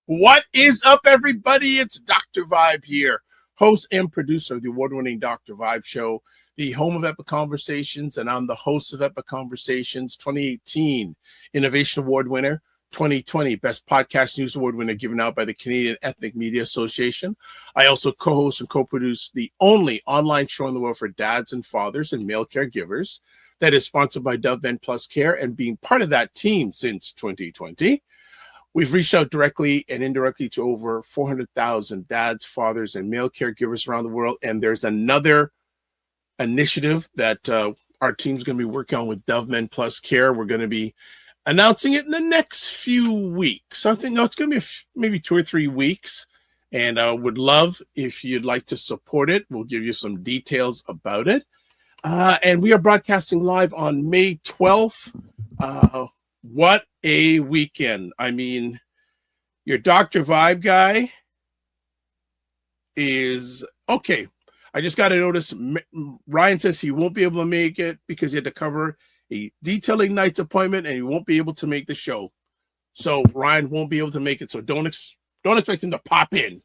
What is up, everybody? It's Dr. Vibe here, host and producer of the award-winning Dr. Vibe Show, the home of Epic Conversations, and I'm the host of Epic Conversations 2018 Innovation Award winner, 2020 Best Podcast News Award winner given out by the Canadian Ethnic Media Association. I also co-host and co-produce the only online show in the world for dads and fathers and male caregivers that is sponsored by Dove Men Plus Care, and being part of that team since 2020. We've reached out directly and indirectly to over 400,000 dads, fathers, and male caregivers around the world. And there's another initiative that our team's going to be working on with Dove Men Plus Care. We're going to be announcing it in the next few weeks. I think it's going to be maybe 2 or 3 weeks. And I would love if you'd like to support it. We'll give you some details about it. And we are broadcasting live on May 12th. What a weekend. I mean, your Dr. Vibe guy is okay. I just got to notice Ryan says he won't be able to make it because he had to cover a detailing night's appointment and he won't be able to make the show. So Ryan won't be able to make it. So don't expect him to pop in.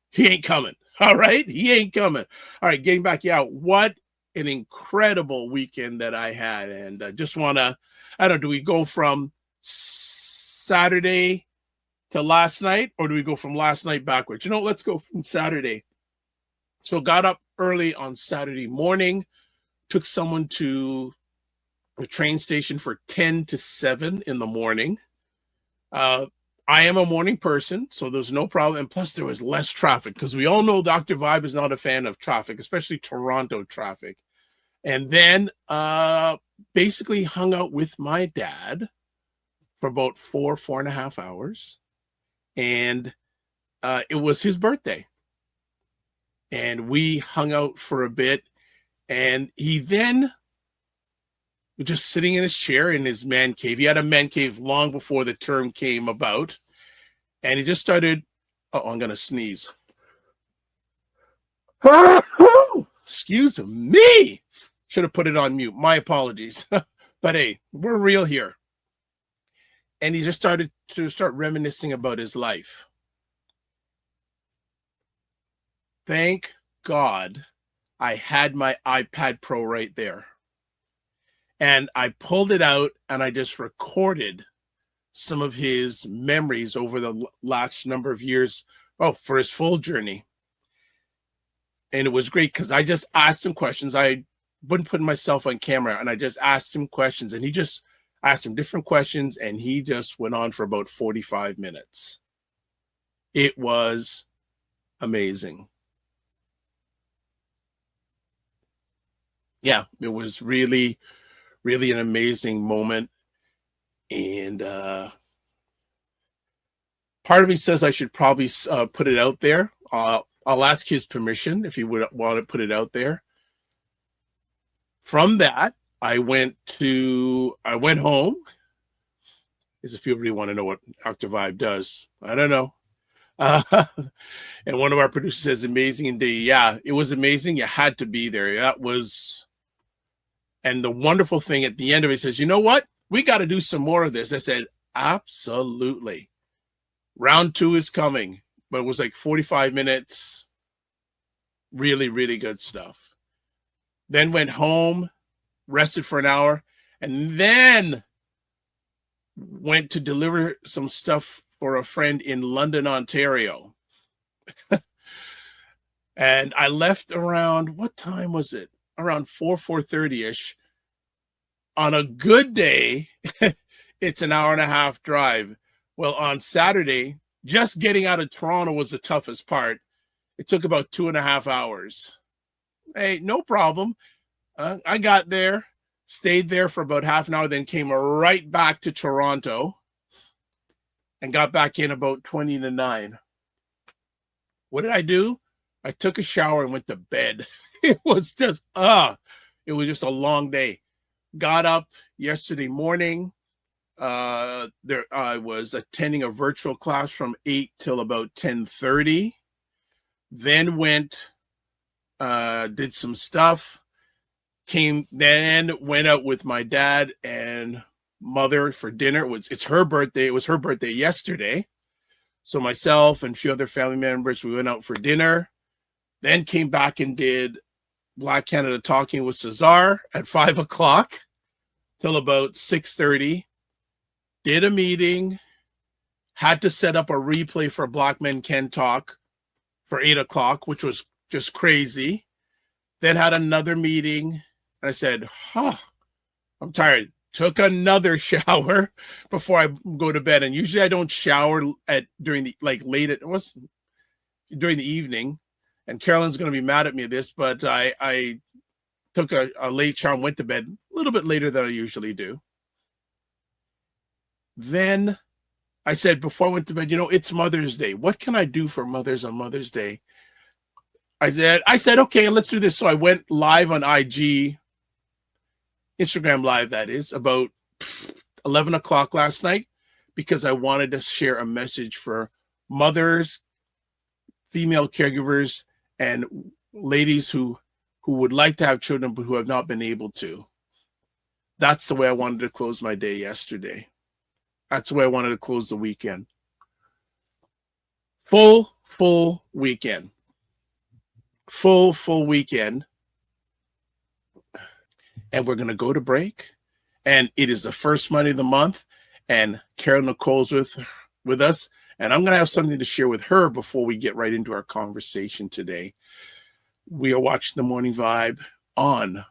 He ain't coming. All right. He ain't coming. All right. Getting back. Yeah. What an incredible weekend that I had. And I just want to, I don't know, do we go from Saturday to last night, or do we go from last night backwards? You know, let's go from Saturday. So got up early on Saturday morning, took someone to the train station for 10 to 7 in the morning. I am a morning person, so there's no problem. And plus there was less traffic because we all know Dr. Vibe is not a fan of traffic, especially Toronto traffic. And then basically hung out with my dad for about 4.5 hours. And it was his birthday. And we hung out for a bit. And he then was just sitting in his chair in his man cave. He had a man cave long before the term came about. And he just started, I'm going to sneeze. Excuse me. Should have put it on mute. My apologies. But hey, we're real here. And he just started to reminiscing about his life. Thank God I had my iPad Pro right there. And I pulled it out and I just recorded some of his memories over the last number of years. For his full journey. And it was great because I just asked him questions. I wouldn't put myself on camera, and I just asked him questions, and he just asked him different questions, and he just went on for about 45 minutes. It was amazing. Yeah, it was really, really an amazing moment. And part of me says I should probably put it out there. I'll ask his permission if he would want to put it out there. From that, I went home. As if you really want to know what Dr. Vibe does. I don't know. And one of our producers says, amazing day. Yeah, it was amazing. You had to be there. That was, and the wonderful thing at the end of it says, you know what? We got to do some more of this. I said, absolutely. Round 2 is coming, but it was like 45 minutes. Really, really good stuff. Then went home, rested for an hour, and then went to deliver some stuff for a friend in London, Ontario. And I left around, what time was it? Around 4:30-ish. On a good day, it's an hour and a half drive. Well, on Saturday, just getting out of Toronto was the toughest part. It took about 2.5 hours. Hey, no problem. I got there, stayed there for about half an hour, then came right back to Toronto and got back in about 20 to 9. What did I do? I took a shower and went to bed. It was just a long day. Got up yesterday morning. I was attending a virtual class from 8 till about 10:30. Then went, did some stuff. Went out with my dad and mother for dinner. It's her birthday. It was her birthday yesterday. So myself and a few other family members, we went out for dinner, then came back and did Black Canada Talking with Cesar at 5 o'clock till about 6:30. Did a meeting, had to set up a replay for Black Men Can Talk for 8 o'clock, which was just crazy. Then had another meeting, and I said, I'm tired. Took another shower before I go to bed. And usually I don't shower during the evening. And Carolyn's going to be mad at me at this, but I took a late shower and went to bed a little bit later than I usually do. Then I said, before I went to bed, it's Mother's Day. What can I do for mothers on Mother's Day? I said, okay, let's do this. So I went live on IG, Instagram Live, that is, about 11 o'clock last night, because I wanted to share a message for mothers, female caregivers, and ladies who would like to have children but who have not been able to. That's the way I wanted to close my day yesterday. That's the way I wanted to close the weekend. Full weekend. Full weekend. And we're going to go to break. And it is the first Monday of the month. And Carolyn Nichols with us. And I'm going to have something to share with her before we get right into our conversation today. We are watching The Morning Vibe on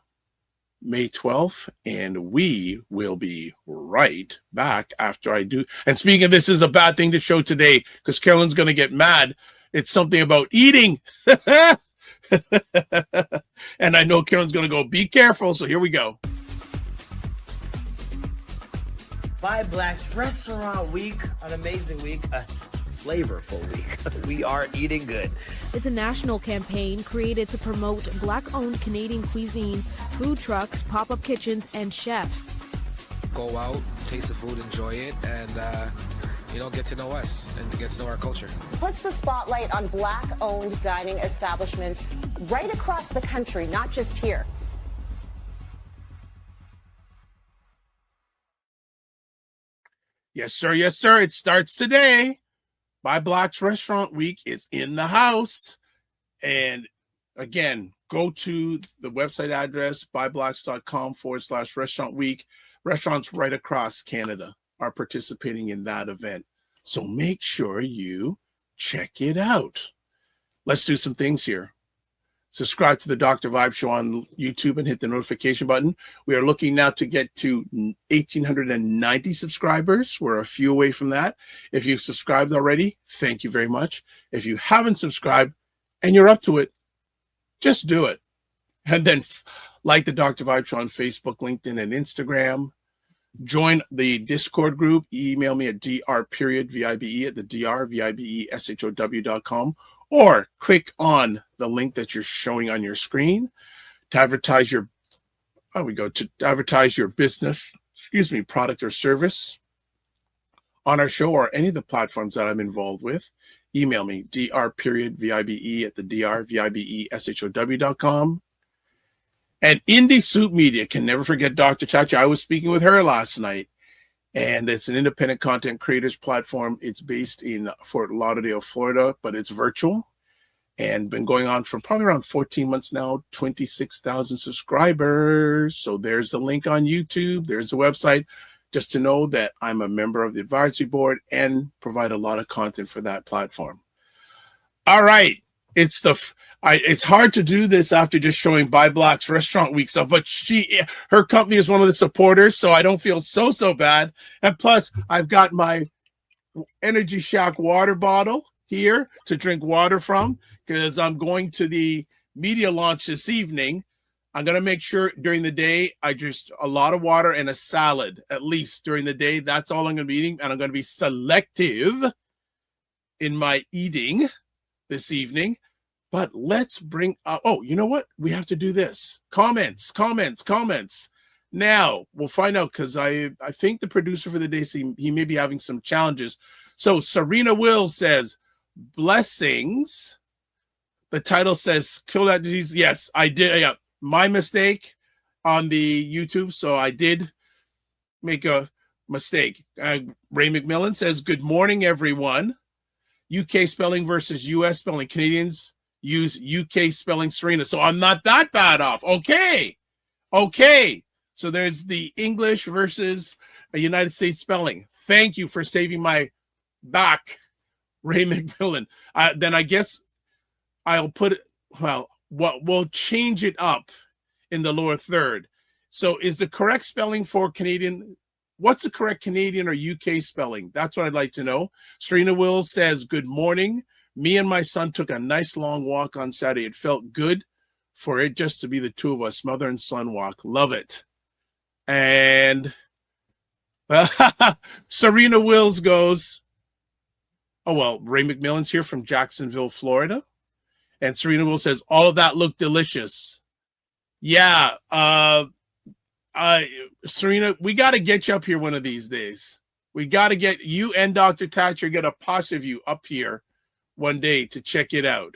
May 12th, and we will be right back after I do. And speaking of, this is a bad thing to show today because Carolyn's going to get mad. It's something about eating. And I know Carolyn's going to go, be careful. So here we go. Five Blacks Restaurant Week, an amazing week, a flavorful week. We are eating good. It's a national campaign created to promote Black-owned Canadian cuisine, food trucks, pop-up kitchens, and chefs. Go out, taste the food, enjoy it, and get to know us and to get to know our culture. Puts the spotlight on Black-owned dining establishments right across the country, not just here. Yes, sir. Yes, sir. It starts today. Five Blacks Restaurant Week is in the house. And again, go to the website address, fiveblacks.com/restaurant week. Restaurants right across Canada are participating in that event. So make sure you check it out. Let's do some things here. Subscribe to the Dr. Vibe Show on YouTube and hit the notification button. We are looking now to get to 1,890 subscribers. We're a few away from that. If you've subscribed already, thank you very much. If you haven't subscribed and you're up to it, just do it. And then like the Dr. Vibe Show on Facebook, LinkedIn, and Instagram. Join the Discord group. Email me at dr.vibe@thedrvibeshow.com. Or click on the link that you're showing on your screen to advertise your business, product or service on our show or any of the platforms that I'm involved with. Email me, dr.vibe@thedrvibeshow.com. And Indie Soup Media, can never forget Dr. Chacha. I was speaking with her last night. And it's an independent content creators platform. It's based in Fort Lauderdale, Florida, but it's virtual and been going on for probably around 14 months now, 26,000 subscribers. So there's the link on YouTube. There's the website, just to know that I'm a member of the advisory board and provide a lot of content for that platform. All right. It's hard to do this after just showing Five Blacks Restaurant Week stuff, but her company is one of the supporters, so I don't feel so bad. And plus, I've got my Energy Shack water bottle here to drink water from because I'm going to the media launch this evening. I'm going to make sure during the day I just a lot of water and a salad, at least during the day. That's all I'm going to be eating, and I'm going to be selective in my eating this evening. But let's bring up, you know what? We have to do this. Comments. Now, we'll find out because I think the producer for the day, he may be having some challenges. So Serena Will says, blessings. The title says, kill that disease. Yes, I did. Yeah, my mistake on the YouTube. So I did make a mistake. Ray McMillan says, good morning, everyone. UK spelling versus US spelling. Canadians use UK spelling, Serena. So I'm not that bad off. Okay. So there's the English versus a United States spelling. Thank you for saving my back, Ray McMillan. Then I guess I'll put it, we'll change it up in the lower third. So is the correct spelling for Canadian? What's the correct Canadian or UK spelling? That's what I'd like to know. Serena Wills says, good morning. Me and my son took a nice long walk on Saturday. It felt good for it just to be the two of us, mother and son walk. Love it. And Serena Wills goes, oh, well, Ray McMillan's here from Jacksonville, Florida. And Serena Wills says, all of that looked delicious. Yeah. Serena, we got to get you up here one of these days. We got to get you and Dr. Thatcher, get a posse of you up here one day to check it out.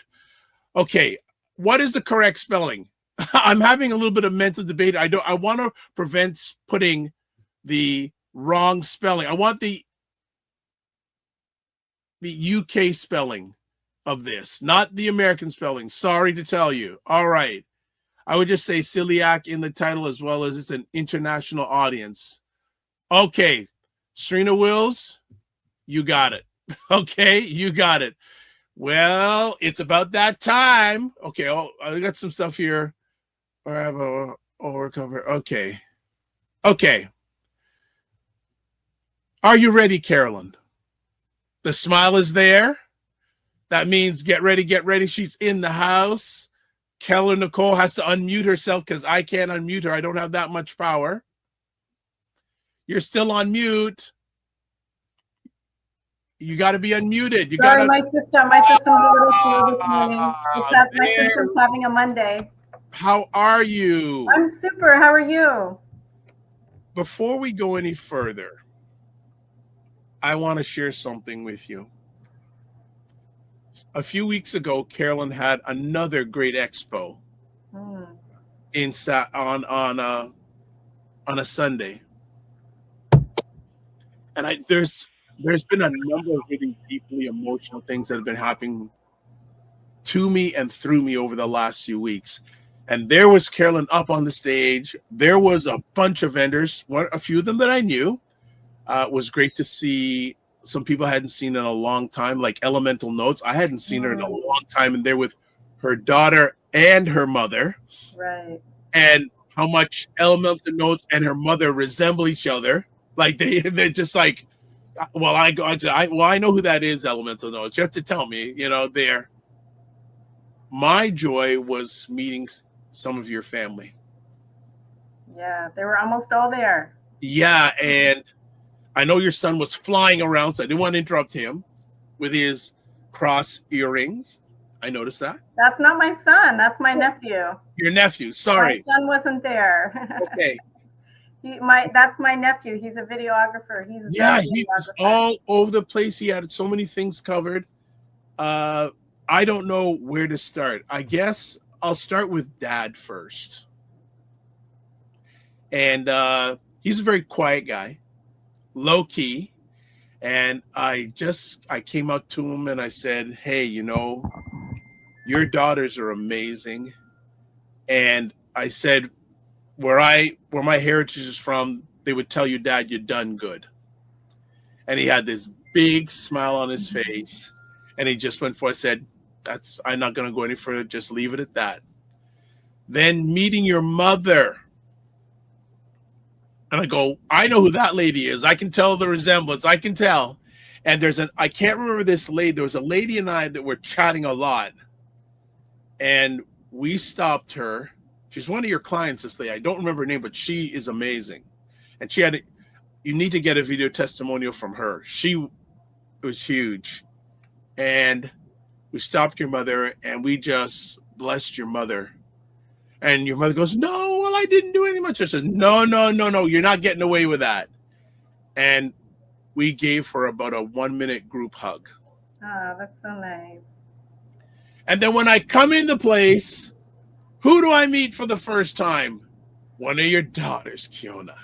Okay. What is the correct spelling? I'm having a little bit of mental debate. I want to prevent putting the wrong spelling. I want the UK spelling of this, not the American spelling. Sorry to tell you. All right. I would just say celiac in the title as well as it's an international audience. Okay. Serena Wills, you got it. Okay. You got it. Well, it's about that time. Okay. I got some stuff here. I have a overcover. Okay. Are you ready, Carolyn? The smile is there. That means get ready. She's in the house. Carolyn Nichol has to unmute herself because I can't unmute her. I don't have that much power. You're still on mute. You got to be unmuted. Sorry, my system's a little slow this morning. My system's having a Monday. How are you? I'm super. How are you? Before we go any further, I want to share something with you. A few weeks ago, Carolyn had another great expo on a Sunday, and there's been a number of really deeply emotional things that have been happening to me and through me over the last few weeks. And there was Carolyn up on the stage. There was a bunch of vendors, a few of them that I knew. It was great to see some people I hadn't seen in a long time, like Elemental Notes. I hadn't seen her in a long time, and they're with her daughter and her mother. Right. And how much Elemental Notes and her mother resemble each other. Like they're just like, well, I know who that is, Elemental Notes. You have to tell me, there. My joy was meeting some of your family. Yeah, they were almost all there. Yeah, and I know your son was flying around, so I didn't want to interrupt him with his cross earrings. I noticed that. That's not my son. That's my nephew. Your nephew. Sorry. My son wasn't there. Okay. That's my nephew. He's a videographer. He was all over the place. He had so many things covered. I don't know where to start. I guess I'll start with Dad first. And he's a very quiet guy. Low key, and I came up to him and I said, hey, your daughters are amazing. And I said, where my heritage is from, they would tell you, Dad, you done good. And he had this big smile on his face, and he just went for it. I said, I'm not going to go any further, just leave it at that. Then meeting your mother. And I go, I know who that lady is. I can tell the resemblance. I can tell. And I can't remember this lady. There was a lady and I that were chatting a lot. And we stopped her. She's one of your clients, this lady. I don't remember her name, but she is amazing. And you need to get a video testimonial from her. She was huge. And we stopped your mother and we just blessed your mother. And your mother goes, no, well, I didn't do anything much. I said, no, you're not getting away with that. And we gave her about a 1-minute group hug. Oh, that's so nice. And then when I come into place, who do I meet for the first time? One of your daughters, Kiona.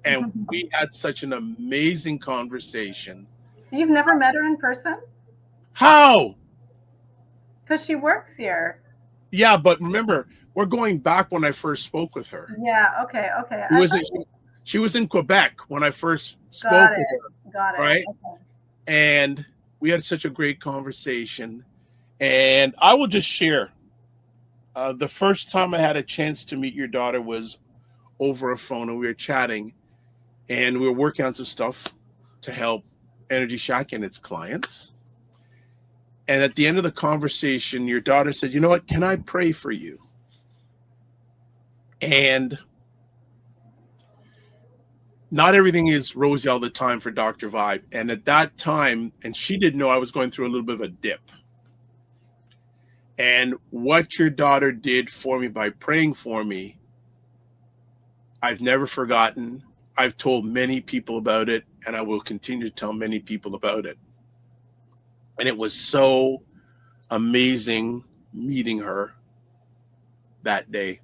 And we had such an amazing conversation. You've never met her in person? How? Because she works here. Yeah, but remember, we're going back when I first spoke with her. Yeah. Okay. She was in Quebec when I first spoke Got with it. her, Got it. right? Okay. And we had such a great conversation. And I will just share. The first time I had a chance to meet your daughter was over a phone, and we were chatting, and we were working on some stuff to help Energy Shack and its clients. And at the end of the conversation, your daughter said, "You know what? Can I pray for you?" And not everything is rosy all the time for Dr. Vibe. And at that time, and she didn't know I was going through a little bit of a dip. And what your daughter did for me by praying for me, I've never forgotten. I've told many people about it, and I will continue to tell many people about it. And it was so amazing meeting her that day.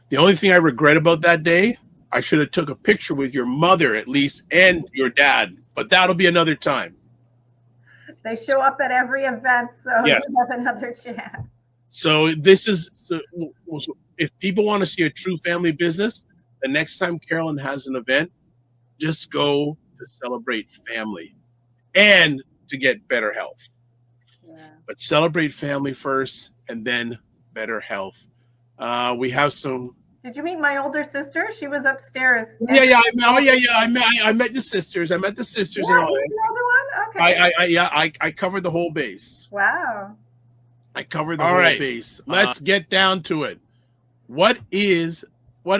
The only thing I regret about that day, I should have took a picture with your mother at least and your dad, but that'll be another time. They show up at every event, so Yes. you have another chance. So this is, if people want to see a true family business, the next time Carolyn has an event, just go to celebrate family and to get better health. Yeah. But celebrate family first and then better health. We have some. Did you meet my older sister? She was upstairs. Yeah. I met the sisters. I met the sisters. Yeah, And all you're that. the older one? Okay. I covered the whole base. Wow. I covered the whole base. Let's get down to it. What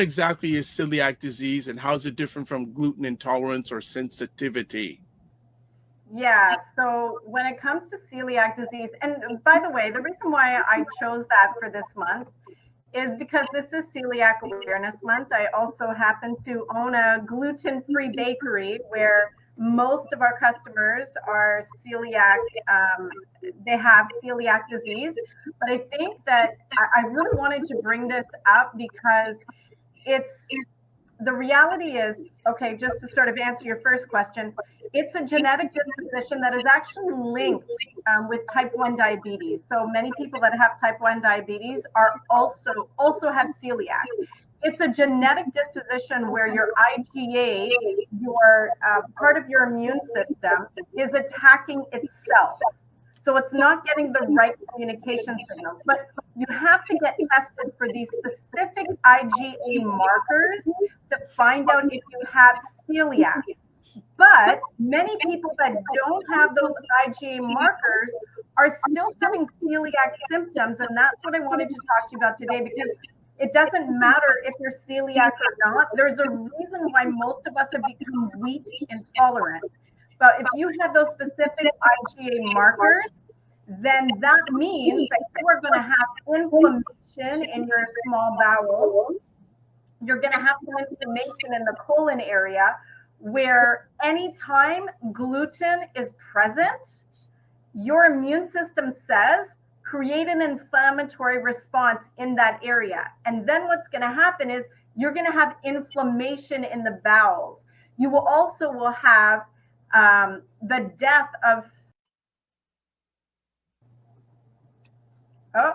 exactly is celiac disease, and how is it different from gluten intolerance or sensitivity? Yeah, so when it comes to celiac disease, and by the way, the reason why I chose that for this month is because this is Celiac Awareness Month. I also happen to own a gluten-free bakery where most of our customers are celiac, they have celiac disease. But I think that I really wanted to bring this up because the reality is, okay, just to sort of answer your first question, it's a genetic disposition that is actually linked with type 1 diabetes. So many people that have type 1 diabetes are also have celiac. It's a genetic disposition where your IgA, your part of your immune system, is attacking itself. So it's not getting the right communication signals. But you have to get tested for these specific IgA markers to find out if you have celiac. But many people that don't have those IgA markers are still having celiac symptoms. And that's what I wanted to talk to you about today, because it doesn't matter if you're celiac or not. There's a reason why most of us have become wheat intolerant. But if you have those specific IgA markers, then that means that you are going to have inflammation in your small bowels. You're going to have some inflammation in the colon area, where anytime gluten is present, your immune system says, create an inflammatory response in that area. And then what's going to happen is you're going to have inflammation in the bowels. You will also have the death of. Oh,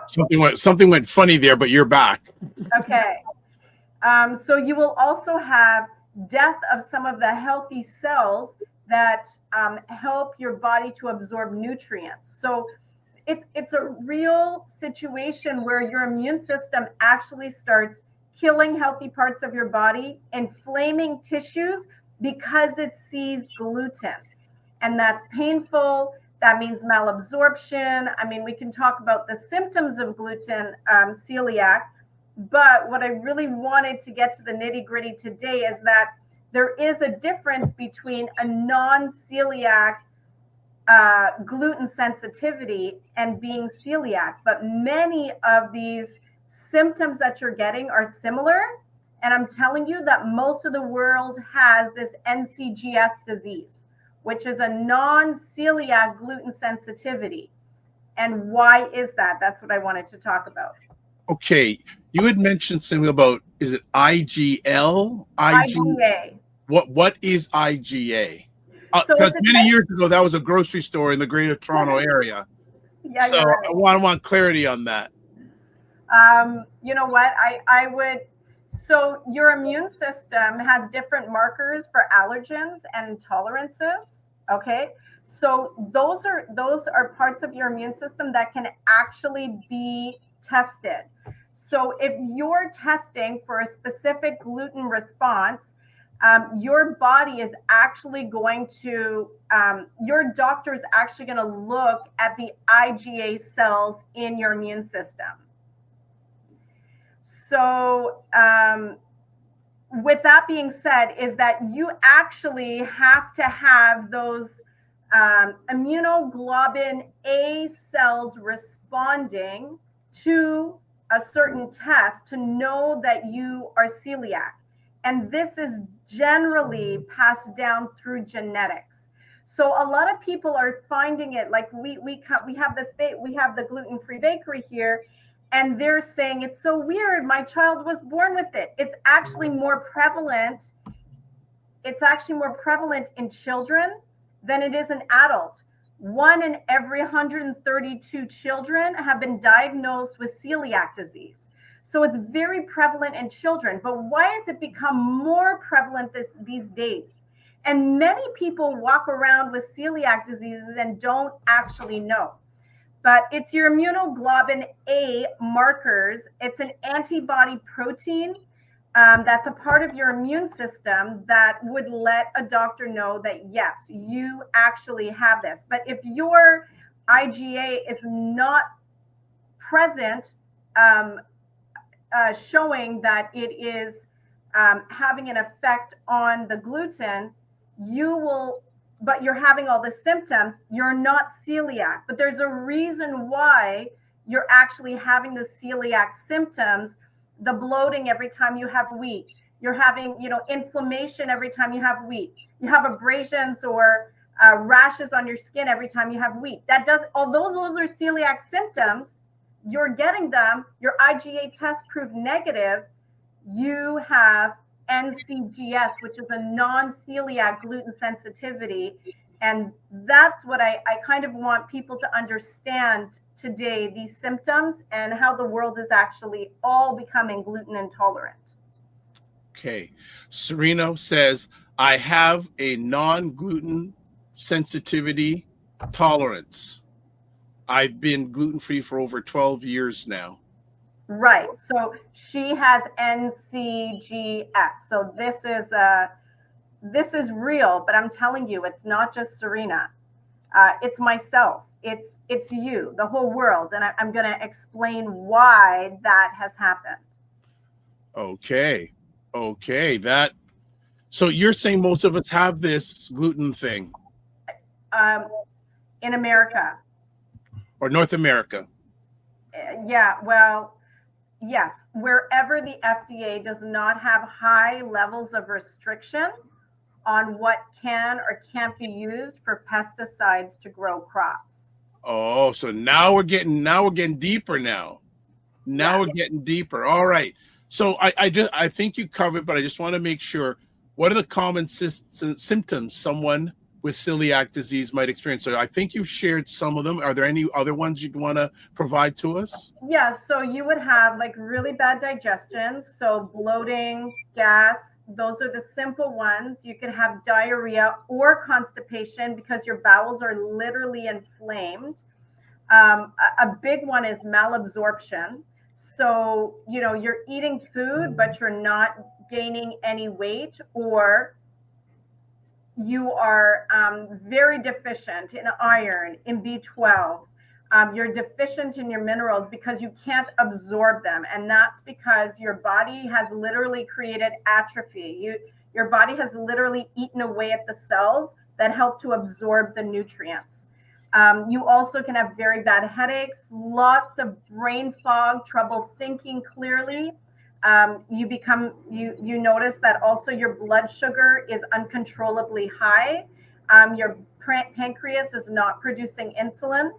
something went funny there, but you're back. Okay. So you will also have death of some of the healthy cells that help your body to absorb nutrients. So it's a real situation where your immune system actually starts killing healthy parts of your body, inflaming tissues because it sees gluten. And that's painful. That means malabsorption. I mean, we can talk about the symptoms of gluten celiac, but what I really wanted to get to the nitty-gritty today is that there is a difference between a non-celiac gluten sensitivity and being celiac. But many of these symptoms that you're getting are similar. And I'm telling you that most of the world has this NCGS disease, which is a non-celiac gluten sensitivity. And why is that? That's what I wanted to talk about. Okay. You had mentioned something about, is it IgL? IgA. What is IgA? So Because it's a many years ago, that was a grocery store in the Greater Toronto area. yeah, So you're right. I want clarity on that. You know what? I would. So your immune system has different markers for allergens and intolerances. Okay. So those are parts of your immune system that can actually be tested. So if you're testing for a specific gluten response, your body is actually going to, your doctor is actually going to look at the IgA cells in your immune system. So, with that being said, is that you actually have to have those immunoglobulin A cells responding to a certain test to know that you are celiac. And this is generally passed down through genetics. So a lot of people are finding it like we have the gluten-free bakery here, and they're saying it's so weird. My child was born with it. It's actually more prevalent. It's actually more prevalent in children than it is in adults. 1 in every 132 children have been diagnosed with celiac disease. So it's very prevalent in children. But why has it become more prevalent these days? And many people walk around with celiac diseases and don't actually know. But it's your immunoglobulin A markers. It's an antibody protein that's a part of your immune system that would let a doctor know that, yes, you actually have this. But if your IgA is not present, showing that it is having an effect on the gluten, but you're having all the symptoms, you're not celiac. But there's a reason why you're actually having the celiac symptoms, the bloating every time you have wheat. You're having, inflammation every time you have wheat. You have abrasions or rashes on your skin every time you have wheat. Although those are celiac symptoms, you're getting them, your IgA test proved negative, you have NCGS, which is a non-celiac gluten sensitivity. And that's what I kind of want people to understand today, these symptoms and how the world is actually all becoming gluten intolerant. Okay. Sereno says, I have a non-gluten sensitivity tolerance. I've been gluten-free for over 12 years now. Right. So she has NCGS. So this is real, but I'm telling you, it's not just Serena. It's myself. It's you, the whole world. And I'm going to explain why that has happened. Okay. So you're saying most of us have this gluten thing? In America. Or North America? Yeah, well, yes. Wherever the FDA does not have high levels of restriction on what can or can't be used for pesticides to grow crops. Oh, so now we're getting deeper now. We're getting deeper. All right. So I think you covered, but I just want to make sure. What are the common symptoms someone with celiac disease might experience? So I think you've shared some of them. Are there any other ones you'd want to provide to us? Yeah. So you would have like really bad digestion. So bloating, gas. Those are the simple ones. You can have diarrhea or constipation because your bowels are literally inflamed. A big one is malabsorption. So, you're eating food, but you're not gaining any weight, or you are very deficient in iron, in B12. You're deficient in your minerals because you can't absorb them. And that's because your body has literally created atrophy. Your body has literally eaten away at the cells that help to absorb the nutrients. You also can have very bad headaches, lots of brain fog, trouble thinking clearly. You notice that also your blood sugar is uncontrollably high. Your pancreas is not producing insulin.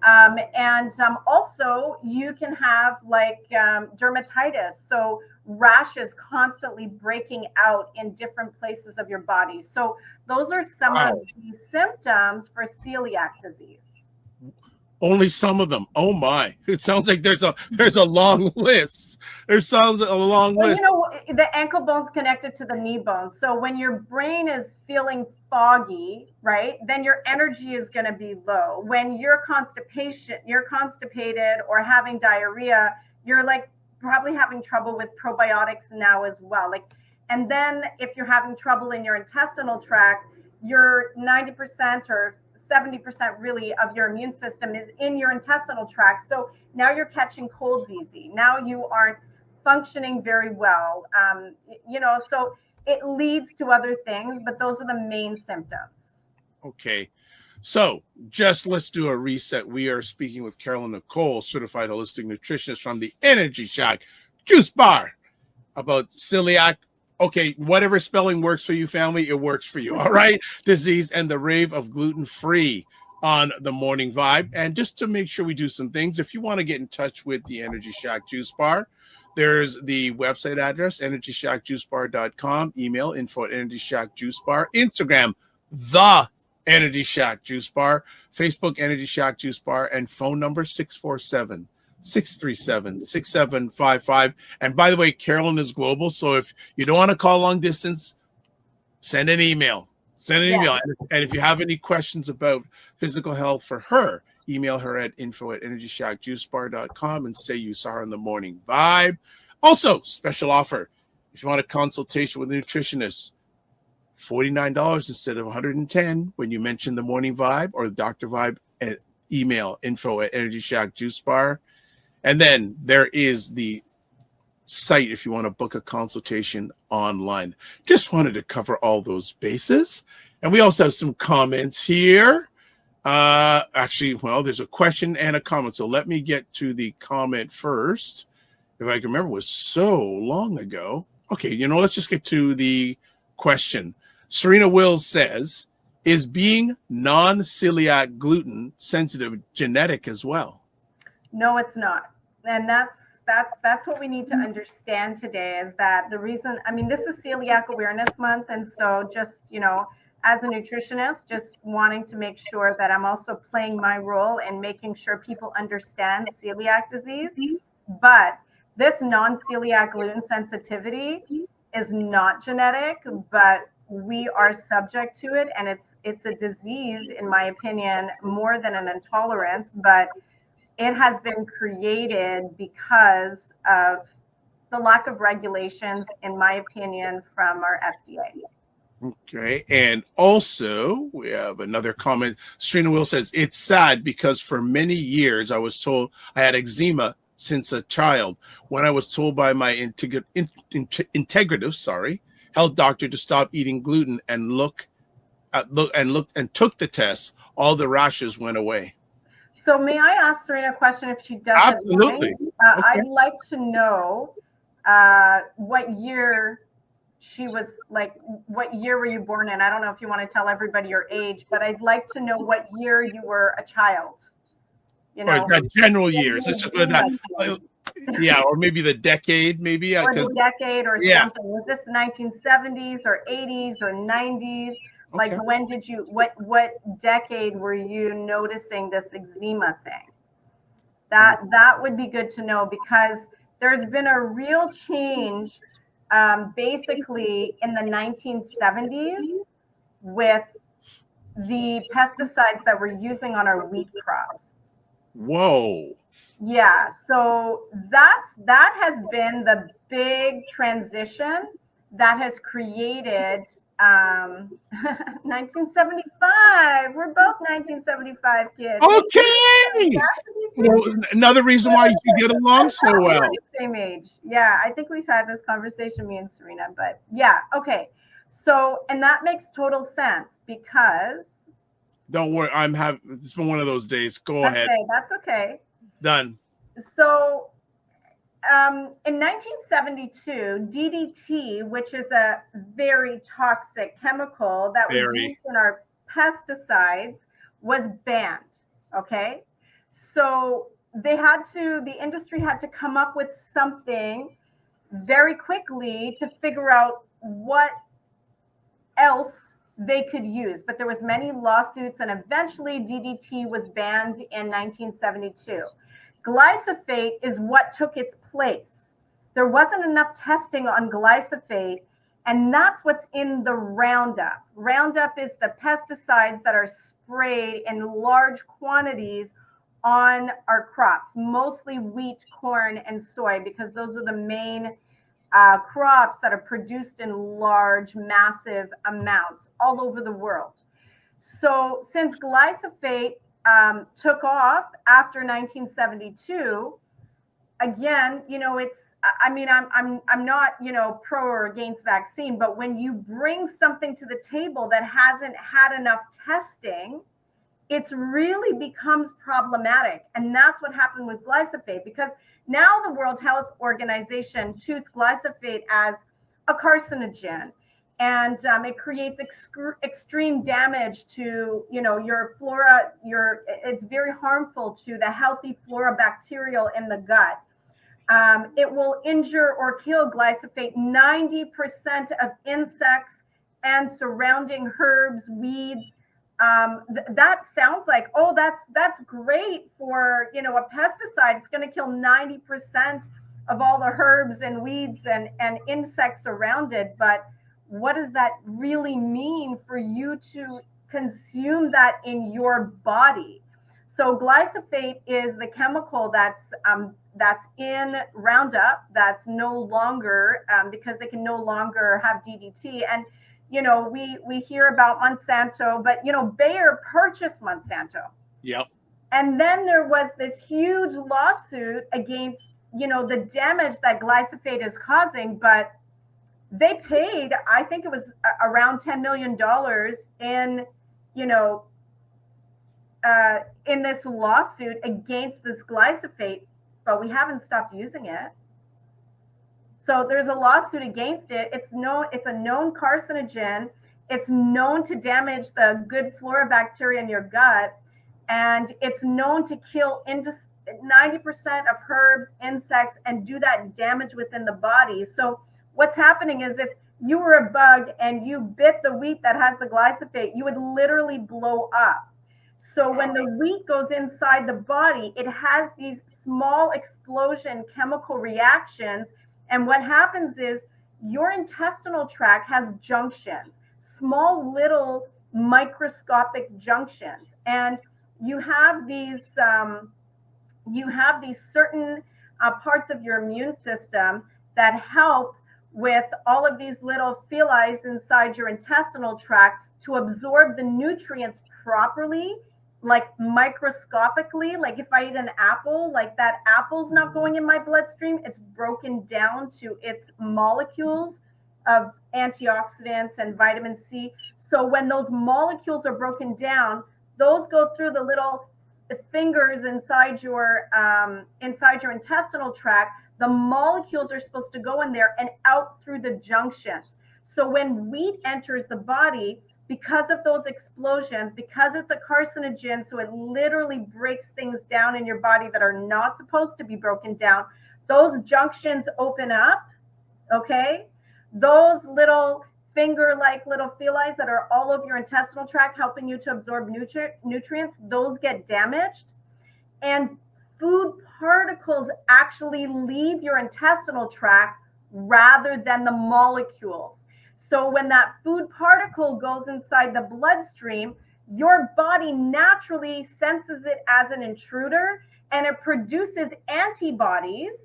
And also you can have like dermatitis. So rashes constantly breaking out in different places of your body. So Those are some Wow. of the symptoms for celiac disease. Only some of them. Oh my! It sounds like there's a long list. There sounds a long Well, list. you know, the ankle bone's connected to the knee bone. So when your brain is feeling foggy, right, then your energy is going to be low. When you're constipated or having diarrhea, you're like probably having trouble with probiotics now as well. Like, and then if you're having trouble in your intestinal tract, you're 90% or 70% really of your immune system is in your intestinal tract. So now you're catching colds easy. Now you aren't functioning very well. You know, so it leads to other things, but those are the main symptoms. Okay. So just let's do a reset. We are speaking with Carolyn Nichol, certified holistic nutritionist from the Energy Shack Juice Bar, about celiac. Okay, whatever spelling works for you, family, it works for you. All right. Disease and the rave of gluten-free on the Morning Vibe. And just to make sure we do some things, if you want to get in touch with the Energy Shack Juice Bar, there's the website address, energyshackjuicebar.com, email info@energyshackjuicebar, Instagram, the Energy Shack Juice Bar, Facebook, Energy Shack Juice Bar, and phone number 647-637-6755. And by the way, Carolyn is global, so if you don't want to call long distance, send an email. And if you have any questions about physical health for her, email her at info@energyshackjuicebar.com and say you saw her in the Morning Vibe. Also, special offer. If you want a consultation with a nutritionist, $49 instead of $110 when you mention the Morning Vibe or the Dr. Vibe, at email info@energyshackjuicebar. And then there is the site if you want to book a consultation online. Just wanted to cover all those bases. And we also have some comments here. Actually, well, there's a question and a comment. So let me get to the comment first. If I can remember, it was so long ago. Okay, let's just get to the question. Serena Wills says, is being non-celiac gluten sensitive genetic as well? No, it's not. And that's what we need to understand today, is that the reason, I mean, this is Celiac Awareness Month. And so just, as a nutritionist, just wanting to make sure that I'm also playing my role in making sure people understand celiac disease. But this non-celiac gluten sensitivity is not genetic, but we are subject to it. And it's a disease, in my opinion, more than an intolerance, but it has been created because of the lack of regulations, in my opinion, from our FDA. Okay. And also, we have another comment. Serena Will says, it's sad because for many years I was told I had eczema since a child. When I was told by my integrative health doctor to stop eating gluten and took the test, all the rashes went away. So may I ask Serena a question if she doesn't Absolutely. mind? I'd like to know what year she was, like, what year were you born in? I don't know if you want to tell everybody your age, but I'd like to know what year you were a child. Or that general years. It's just that, yeah, or maybe the decade, maybe. Or the decade or something. Was this 1970s or 80s or 90s? Like, when did you, what decade were you noticing this eczema thing? That would be good to know, because there's been a real change basically in the 1970s with the pesticides that we're using on our wheat crops. Whoa. Yeah, so that has been the big transition that has created 1975. We're both 1975 kids. Okay. Well, another reason why you get along so well. Same age. Yeah, I think we've had this conversation, me and Serena, but yeah, okay. So, and that makes total sense, because. Don't worry, it's been one of those days. Go ahead. Okay, that's okay. Done. So, in 1972, DDT, which is a very toxic chemical that was used in our pesticides, was banned. Okay. So the industry had to come up with something very quickly to figure out what else they could use, but there was many lawsuits, and eventually DDT was banned in 1972. Glyphosate is what took its place. There wasn't enough testing on glyphosate, and that's what's in the Roundup. Roundup is the pesticides that are sprayed in large quantities on our crops, mostly wheat, corn, and soy, because those are the main crops that are produced in large, massive amounts all over the world. So since glyphosate took off after 1972, again, you know, it's, I mean, I'm not, you know, pro or against vaccine, but when you bring something to the table that hasn't had enough testing, it's really becomes problematic. And that's what happened with glyphosate, because now the World Health Organization treats glyphosate as a carcinogen, and it creates extreme damage to, you know, your flora. It's very harmful to the healthy flora bacterial in the gut. It will injure or kill glyphosate 90% of insects and surrounding herbs, weeds. That sounds like, oh, that's great for, you know, a pesticide. It's going to kill 90% of all the herbs and weeds and insects around it. But what does that really mean for you to consume that in your body? So glyphosate is the chemical that's in Roundup that's no longer, because they can no longer have DDT. And you know, we hear about Monsanto, but you know, Bayer purchased Monsanto. Yep. And then there was this huge lawsuit against, you know, the damage that glyphosate is causing, but they paid, I think it was around $10 million in, you know, in this lawsuit against this glyphosate, but we haven't stopped using it. So there's a lawsuit against it. It's a known carcinogen. It's known to damage the good flora bacteria in your gut, and it's known to kill into 90% of herbs, insects, and do that damage within the body. So what's happening is, if you were a bug and you bit the wheat that has the glyphosate, you would literally blow up. So when the wheat goes inside the body, it has these small explosion chemical reactions. And what happens is your intestinal tract has junctions, small little microscopic junctions. And you have these certain parts of your immune system that help with all of these little villi inside your intestinal tract to absorb the nutrients properly, like microscopically. Like if I eat an apple, like that apple's not going in my bloodstream, it's broken down to its molecules of antioxidants and vitamin C. So when those molecules are broken down, those go through the little fingers inside your intestinal tract. The molecules are supposed to go in there and out through the junctions. So when wheat enters the body, because of those explosions, because it's a carcinogen, so it literally breaks things down in your body that are not supposed to be broken down, those junctions open up, okay? Those little finger-like little villi that are all over your intestinal tract helping you to absorb nutrients, those get damaged. And food particles actually leave your intestinal tract rather than the molecules. So when that food particle goes inside the bloodstream, your body naturally senses it as an intruder, and it produces antibodies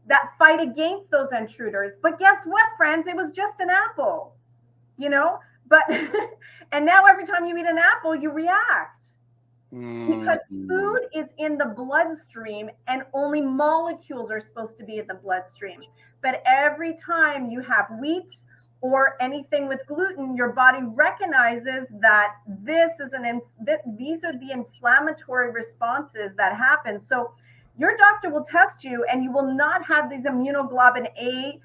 that fight against those intruders. But guess what, friends? It was just an apple, you know? But and now every time you eat an apple, you react. Because food is in the bloodstream and only molecules are supposed to be in the bloodstream. But every time you have wheat or anything with gluten, your body recognizes that these are the inflammatory responses that happen. So your doctor will test you and you will not have these immunoglobulin A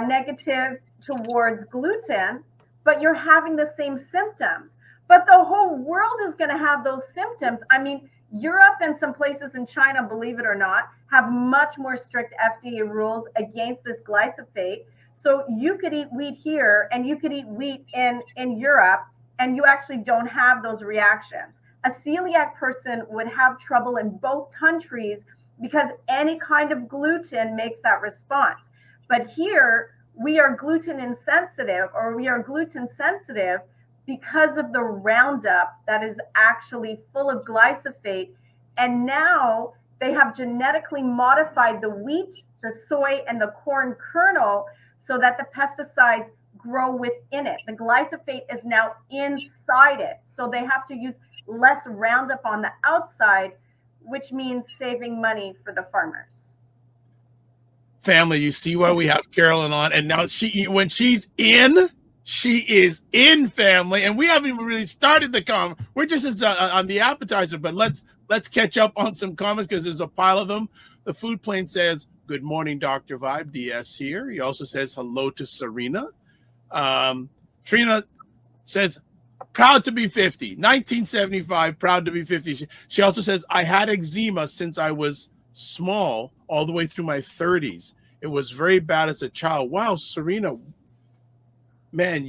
negative towards gluten, but you're having the same symptoms. But the whole world is going to have those symptoms. I mean, Europe and some places in China, believe it or not, have much more strict FDA rules against this glyphosate. So you could eat wheat here and you could eat wheat in Europe, and you actually don't have those reactions. A celiac person would have trouble in both countries because any kind of gluten makes that response. But here we are gluten insensitive, or we are gluten sensitive because of the Roundup that is actually full of glyphosate. And now they have genetically modified the wheat, the soy, and the corn kernel so that the pesticides grow within it. The glyphosate is now inside it. So they have to use less Roundup on the outside, which means saving money for the farmers. Family, you see why we have Carolyn on, and now when she's in, she is in, family, and we haven't even really started the comment. We're just on the appetizer, but let's catch up on some comments because there's a pile of them. The food plane says, "Good morning, Dr. Vibe. DS here." He also says hello to Serena. Trina says, proud to be 50. 1975, proud to be 50. She also says, I had eczema since I was small all the way through my 30s. It was very bad as a child. Wow, Serena, man,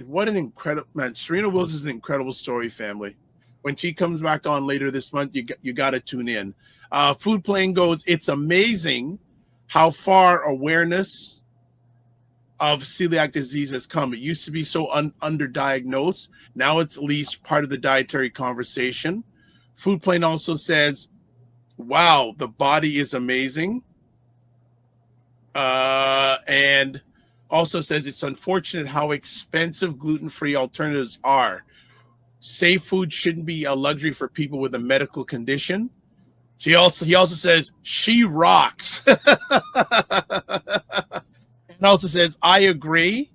what an incredible man. Serena Wills is an incredible story, family. When she comes back on later this month, you got to tune in. Food Plane goes, it's amazing how far awareness of celiac disease has come. It used to be so underdiagnosed. Now it's at least part of the dietary conversation. Food Plane also says, wow, the body is amazing. And also says it's unfortunate how expensive gluten-free alternatives are. Safe food shouldn't be a luxury for people with a medical condition. He also says she rocks. And also says, I agree.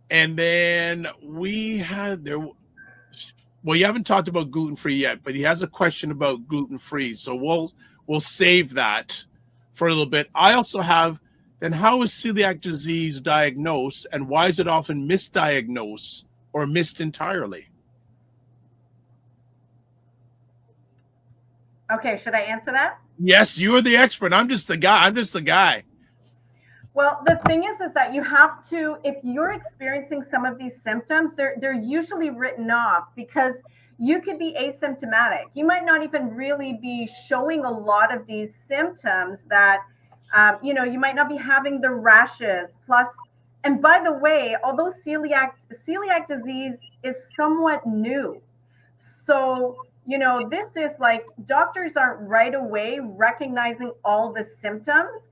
And then we had there. Well, you haven't talked about gluten-free yet, but he has a question about gluten-free. So we'll save that for a little bit. I also have, then how is celiac disease diagnosed, and why is it often misdiagnosed or missed entirely? Okay, should I answer that? Yes, you are the expert. I'm just the guy. Well, the thing is that you have to, if you're experiencing some of these symptoms, they're usually written off because you could be asymptomatic. You might not even really be showing a lot of these symptoms that, you might not be having the rashes. Plus, and by the way, although celiac disease is somewhat new. So, this is like doctors aren't right away recognizing all the symptoms.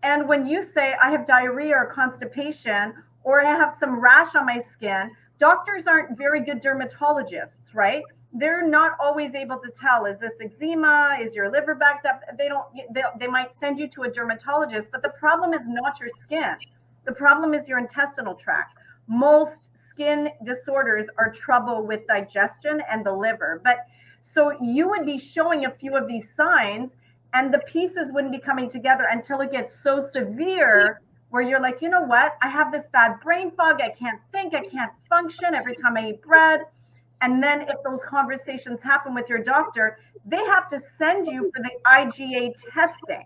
And when you say I have diarrhea or constipation, or I have some rash on my skin, doctors aren't very good dermatologists, right? They're not always able to tell, is this eczema? Is your liver backed up? They might send you to a dermatologist, but the problem is not your skin. The problem is your intestinal tract. Most skin disorders are trouble with digestion and the liver. But so you would be showing a few of these signs, and the pieces wouldn't be coming together until it gets so severe where you're like, you know what? I have this bad brain fog. I can't think. I can't function every time I eat bread. And then if those conversations happen with your doctor, they have to send you for the IgA testing.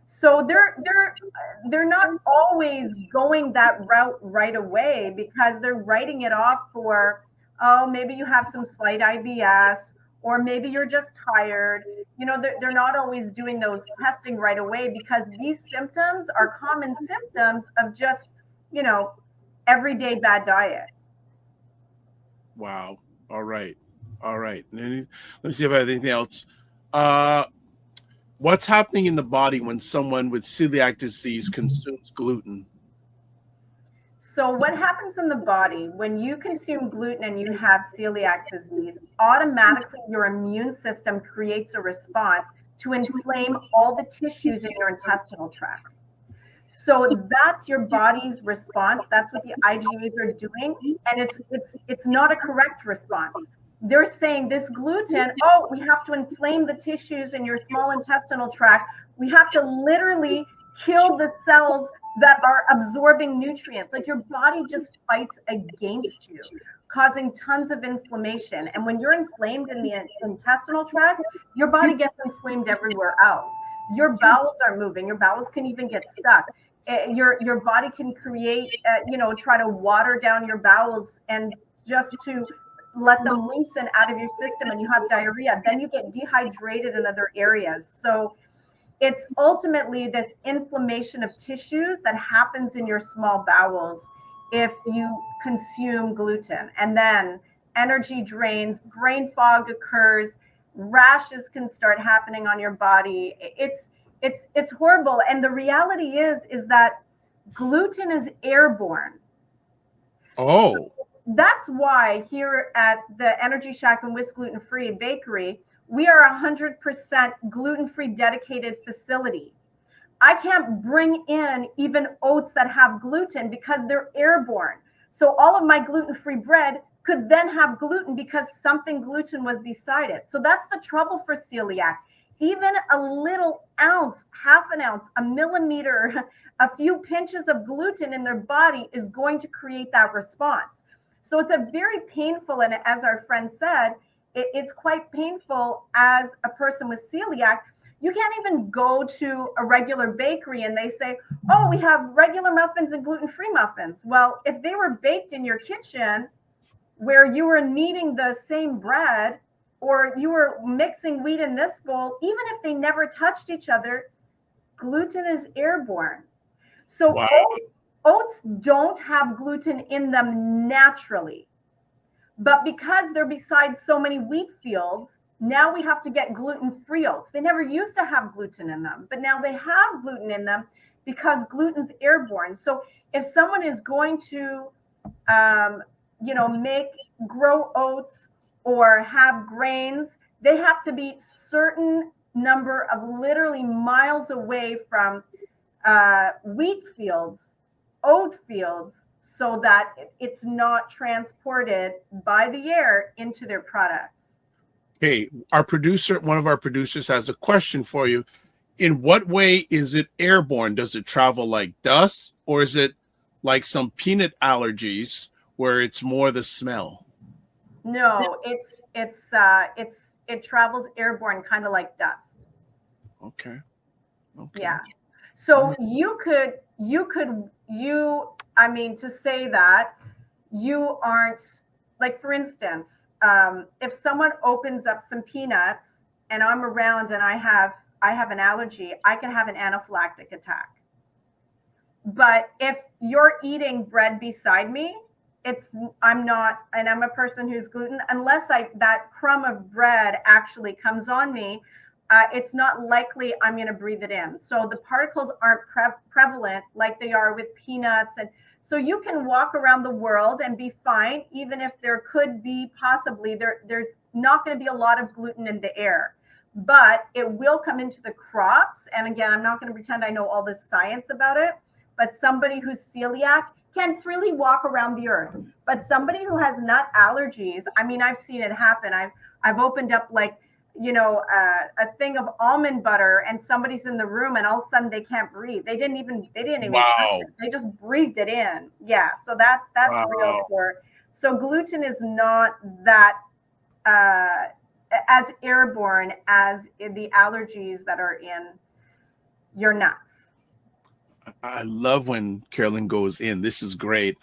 So they're not always going that route right away because they're writing it off for, oh, maybe you have some slight IBS, or maybe you're just tired. They're not always doing those testing right away because these symptoms are common symptoms of just, everyday bad diet. Wow. All right. Let me see if I have anything else. What's happening in the body when someone with celiac disease consumes gluten? So what happens in the body when you consume gluten and you have celiac disease, automatically your immune system creates a response to inflame all the tissues in your intestinal tract. So that's your body's response. That's what the IgAs are doing. And it's not a correct response. They're saying this gluten, oh, we have to inflame the tissues in your small intestinal tract. We have to literally kill the cells that are absorbing nutrients. Like your body just fights against you, causing tons of inflammation. And when you're inflamed in the intestinal tract, your body gets inflamed everywhere else. Your bowels are moving. Your bowels can even get stuck. Your body can create, try to water down your bowels and just to let them loosen out of your system, and you have diarrhea. Then you get dehydrated in other areas. So it's ultimately this inflammation of tissues that happens in your small bowels if you consume gluten. And then energy drains, brain fog occurs, rashes can start happening on your body. It's horrible. And the reality is that gluten is airborne. Oh. That's why here at the Energy Shack and Whisk Gluten-Free Bakery, we are 100% gluten-free dedicated facility. I can't bring in even oats that have gluten because they're airborne. So all of my gluten-free bread could then have gluten because something gluten was beside it. So that's the trouble for celiac. Even a little ounce, half an ounce, a millimeter, a few pinches of gluten in their body is going to create that response. So it's a very painful, and as our friend said, it's quite painful as a person with celiac. You can't even go to a regular bakery and they say, oh, we have regular muffins and gluten-free muffins. Well, if they were baked in your kitchen where you were kneading the same bread, or you were mixing wheat in this bowl, even if they never touched each other, gluten is airborne. So Wow. oats don't have gluten in them naturally. But because they're beside so many wheat fields, now we have to get gluten-free oats. They never used to have gluten in them, but now they have gluten in them because gluten's airborne. So if someone is going to, grow oats or have grains, they have to be certain number of literally miles away from wheat fields, oat fields, so that it's not transported by the air into their products. Okay, one of our producers has a question for you. In what way is it airborne? Does it travel like dust, or is it like some peanut allergies where it's more the smell? No, it travels airborne, kind of like dust. Okay. Yeah. So to say that you aren't, like, for instance, if someone opens up some peanuts and I'm around and I have an allergy, I can have an anaphylactic attack. But if you're eating bread beside me, I'm not, and I'm a person who's gluten, unless that crumb of bread actually comes on me, it's not likely I'm going to breathe it in. So the particles aren't prevalent like they are with peanuts. And so you can walk around the world and be fine, even if there could be possibly, there's not going to be a lot of gluten in the air, but it will come into the crops. And again, I'm not going to pretend I know all the science about it, but somebody who's celiac can freely walk around the earth. But somebody who has nut allergies, I mean, I've seen it happen. I've opened up, like, a thing of almond butter, and somebody's in the room and all of a sudden they can't breathe. They didn't even Wow. touch it. They just breathed it in. Yeah. So that's Wow. real. So gluten is not that as airborne as the allergies that are in your nuts. I love when Carolyn goes in. This is great.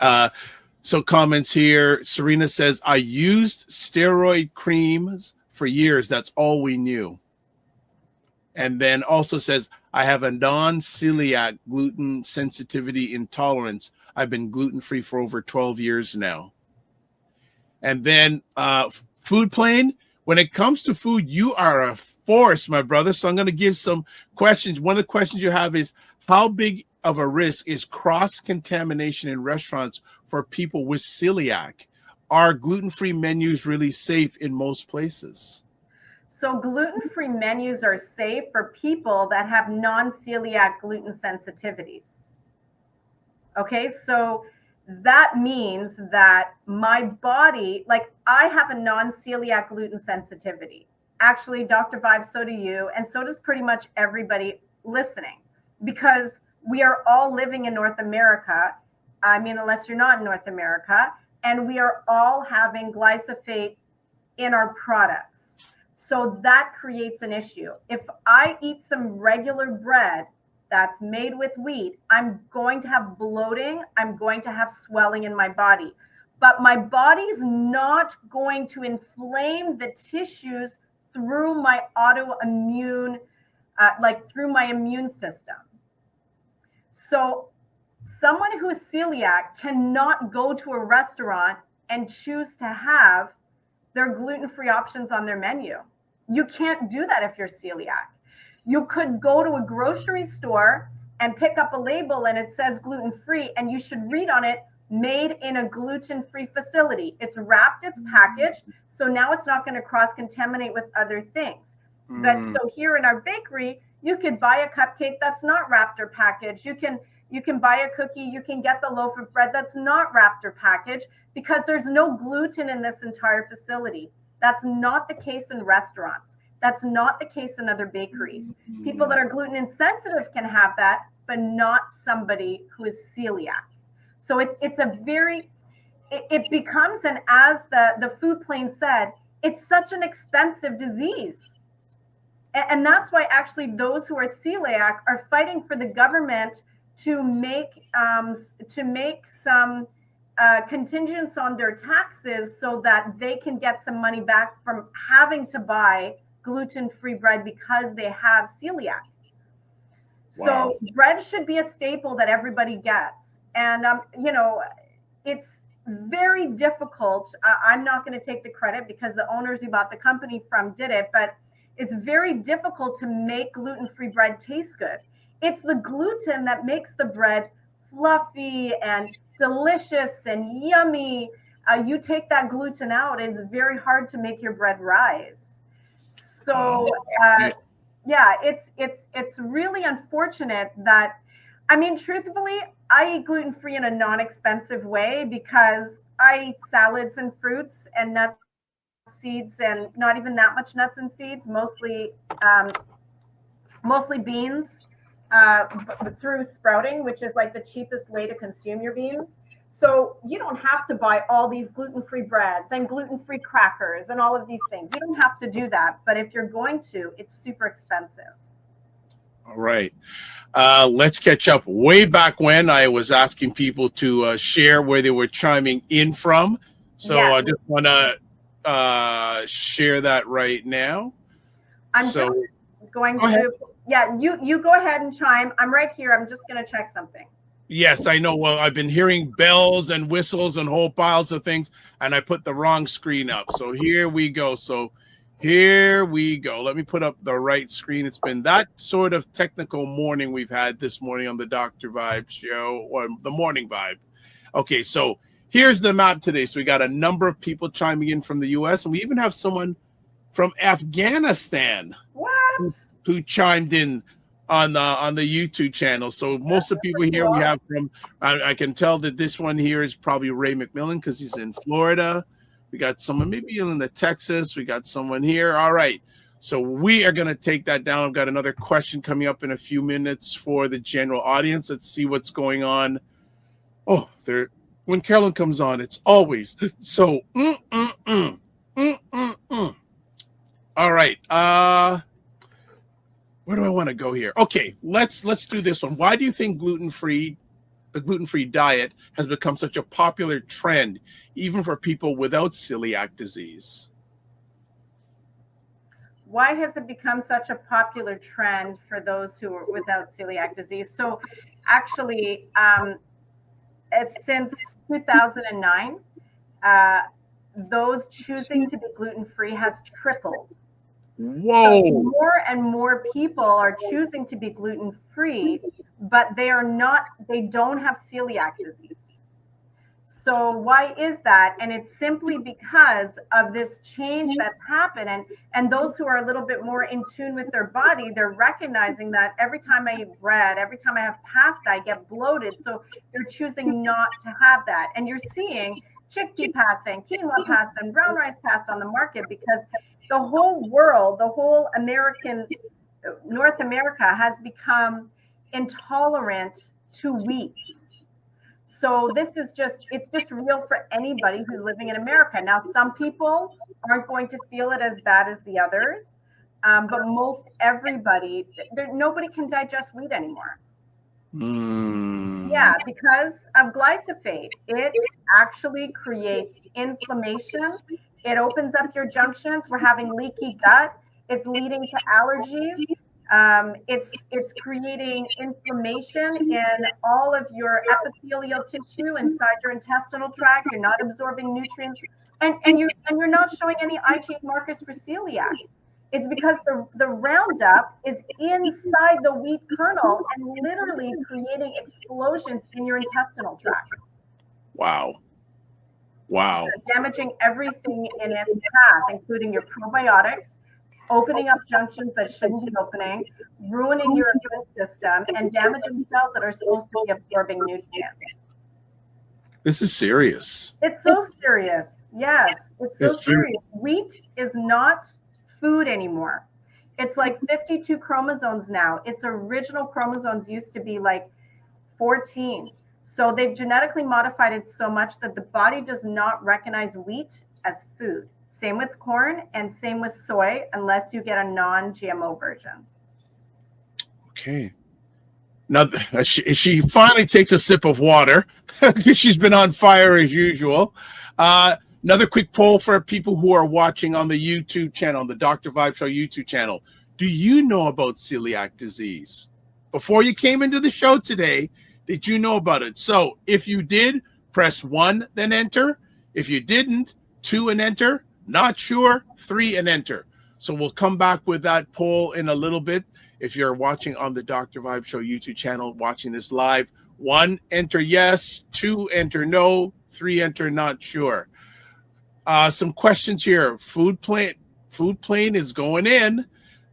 So comments here. Serena says, I used steroid creams for years. That's all we knew. And then also says, I have a non-celiac gluten sensitivity intolerance. I've been gluten-free for over 12 years now. And then Food Plane, when it comes to food, you are a force, my brother. So I'm going to give some questions. One of the questions you have is, how big of a risk is cross-contamination in restaurants for people with celiac? Are gluten-free menus really safe in most places? So gluten-free menus are safe for people that have non-celiac gluten sensitivities. Okay, so that means that my body, like, I have a non-celiac gluten sensitivity. Actually, Dr. Vibe, so do you, and so does pretty much everybody listening, because we are all living in North America. I mean, unless you're not in North America, and we are all having glyphosate in our products. So that creates an issue. If I eat some regular bread that's made with wheat, I'm going to have bloating, I'm going to have swelling in my body. But my body's not going to inflame the tissues through my autoimmune, through my immune system. So someone who's celiac cannot go to a restaurant and choose to have their gluten-free options on their menu. You can't do that if you're celiac. You could go to a grocery store and pick up a label and it says gluten-free, and you should read on it, made in a gluten-free facility. It's wrapped, it's packaged, so now it's not going to cross-contaminate with other things. But so here in our bakery, you could buy a cupcake that's not wrapped or packaged. You can buy a cookie, you can get the loaf of bread that's not wrapped or packaged, because there's no gluten in this entire facility. That's not the case in restaurants. That's not the case in other bakeries. People that are gluten insensitive can have that, but not somebody who is celiac. So it's a very, it becomes, and as the food plane said, it's such an expensive disease. And that's why actually those who are celiac are fighting for the government to make some contingents on their taxes so that they can get some money back from having to buy gluten-free bread because they have celiac. Wow. So bread should be a staple that everybody gets. And, it's very difficult. I'm not going to take the credit because the owners who bought the company from did it, but it's very difficult to make gluten-free bread taste good. It's the gluten that makes the bread fluffy and delicious and yummy. You take that gluten out, it's very hard to make your bread rise. So, it's really unfortunate that, I mean, truthfully, I eat gluten-free in a non-expensive way because I eat salads and fruits and nuts, seeds, and not even that much nuts and seeds, mostly beans through sprouting, which is like the cheapest way to consume your beans. So you don't have to buy all these gluten-free breads and gluten-free crackers and all of these things. You don't have to do that. But if you're going to, it's super expensive. All right. Let's catch up. Way back when I was asking people to share where they were chiming in from. So yeah. I just want to share that right now. I'm just going to, you go ahead and chime. I'm right here. I'm just going to check something. Yes, I know. Well, I've been hearing bells and whistles and whole piles of things, and I put the wrong screen up. So here we go. Let me put up the right screen. It's been that sort of technical morning we've had this morning on the Dr. Vibe show, or the Morning Vibe. Okay, so here's the map today. So we got a number of people chiming in from the U.S., and we even have someone from Afghanistan who chimed in on the YouTube channel. So most of the people here we have from, I can tell that this one here is probably Ray McMillan because he's in Florida. We got someone maybe in the Texas. We got someone here. All right. So we are going to take that down. I've got another question coming up in a few minutes for the general audience. Let's see what's going on. Oh, when Carolyn comes on, it's always so. All right. Where do I want to go here? Okay, let's do this one. Why do you think the gluten-free diet has become such a popular trend, even for people without celiac disease? Why has it become such a popular trend for those who are without celiac disease? So actually, since 2009, those choosing to be gluten-free has tripled. Whoa. So more and more people are choosing to be gluten-free, but they don't have celiac disease. So why is that? And it's simply because of this change that's happened. And those who are a little bit more in tune with their body, they're recognizing that every time I eat bread, every time I have pasta, I get bloated. So they're choosing not to have that. And you're seeing chickpea pasta and quinoa pasta and brown rice pasta on the market because the whole world, the whole North America has become intolerant to wheat. So it's just real for anybody who's living in America. Now, some people aren't going to feel it as bad as the others, But most everybody, nobody can digest wheat anymore. Yeah, because of glyphosate. It actually creates inflammation. It opens up your junctions. We're having leaky gut. It's leading to allergies. It's creating inflammation in all of your epithelial tissue inside your intestinal tract. You're not absorbing nutrients, and you're not showing any IgA markers for celiac. It's because the Roundup is inside the wheat kernel and literally creating explosions in your intestinal tract. Wow. Wow. Damaging everything in its path, including your probiotics, opening up junctions that shouldn't be opening, ruining your immune system, and damaging cells that are supposed to be absorbing nutrients. This is serious. It's so serious. Yes, it's so It's very- serious. Wheat is not food anymore. It's like 52 chromosomes now. Its original chromosomes used to be like 14. So they've genetically modified it so much that the body does not recognize wheat as food. Same with corn and same with soy, unless you get a non-GMO version. Okay. Now, she finally takes a sip of water because she's been on fire as usual. Another quick poll for people who are watching on the YouTube channel, the Dr. Vibe Show YouTube channel. Do you know about celiac disease? Before you came into the show today, did you know about it? So if you did, press 1, then enter. If you didn't, 2 and enter. Not sure, 3 and enter. So we'll come back with that poll in a little bit. If you're watching on the Dr. Vibe Show YouTube channel, watching this live, 1, enter yes, 2, enter no, 3, enter not sure. Some questions here. Food plane is going in.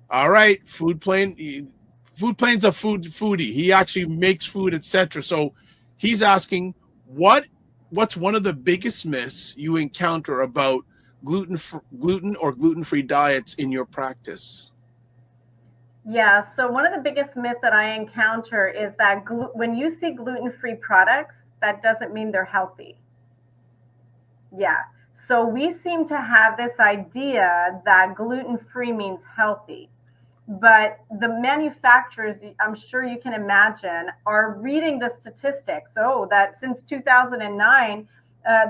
All right, Food plane's a foodie. He actually makes food, etc. So he's asking, what's one of the biggest myths you encounter about gluten or gluten-free diets in your practice? Yeah, so one of the biggest myths that I encounter is that when you see gluten-free products, that doesn't mean they're healthy. Yeah, so we seem to have this idea that gluten-free means healthy. But the manufacturers, I'm sure you can imagine, are reading the statistics. Oh, that since 2009,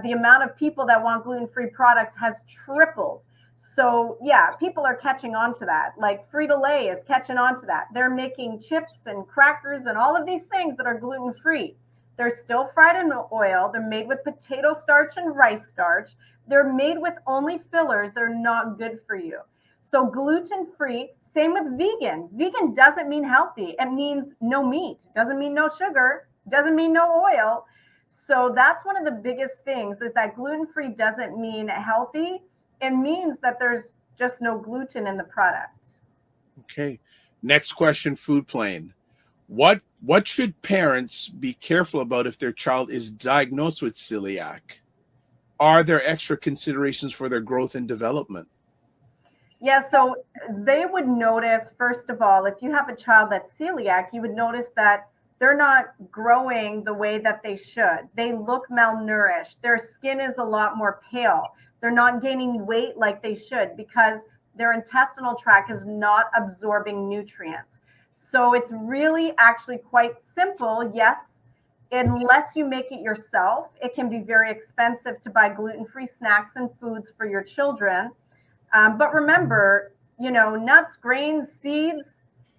the amount of people that want gluten-free products has tripled. So yeah, people are catching on to that. Like Frito-Lay is catching on to that. They're making chips and crackers and all of these things that are gluten-free. They're still fried in oil. They're made with potato starch and rice starch. They're made with only fillers. They're not good for you. So gluten-free, same with vegan. Vegan doesn't mean healthy. It means no meat. It doesn't mean no sugar. It doesn't mean no oil. So that's one of the biggest things, is that gluten-free doesn't mean healthy. It means that there's just no gluten in the product. Okay. Next question, Food Plane. What should parents be careful about if their child is diagnosed with celiac? Are there extra considerations for their growth and development? Yeah, so they would notice, first of all, if you have a child that's celiac, you would notice that they're not growing the way that they should. They look malnourished. Their skin is a lot more pale. They're not gaining weight like they should because their intestinal tract is not absorbing nutrients. So it's really actually quite simple. Yes, unless you make it yourself, it can be very expensive to buy gluten-free snacks and foods for your children. But remember, nuts, grains, seeds,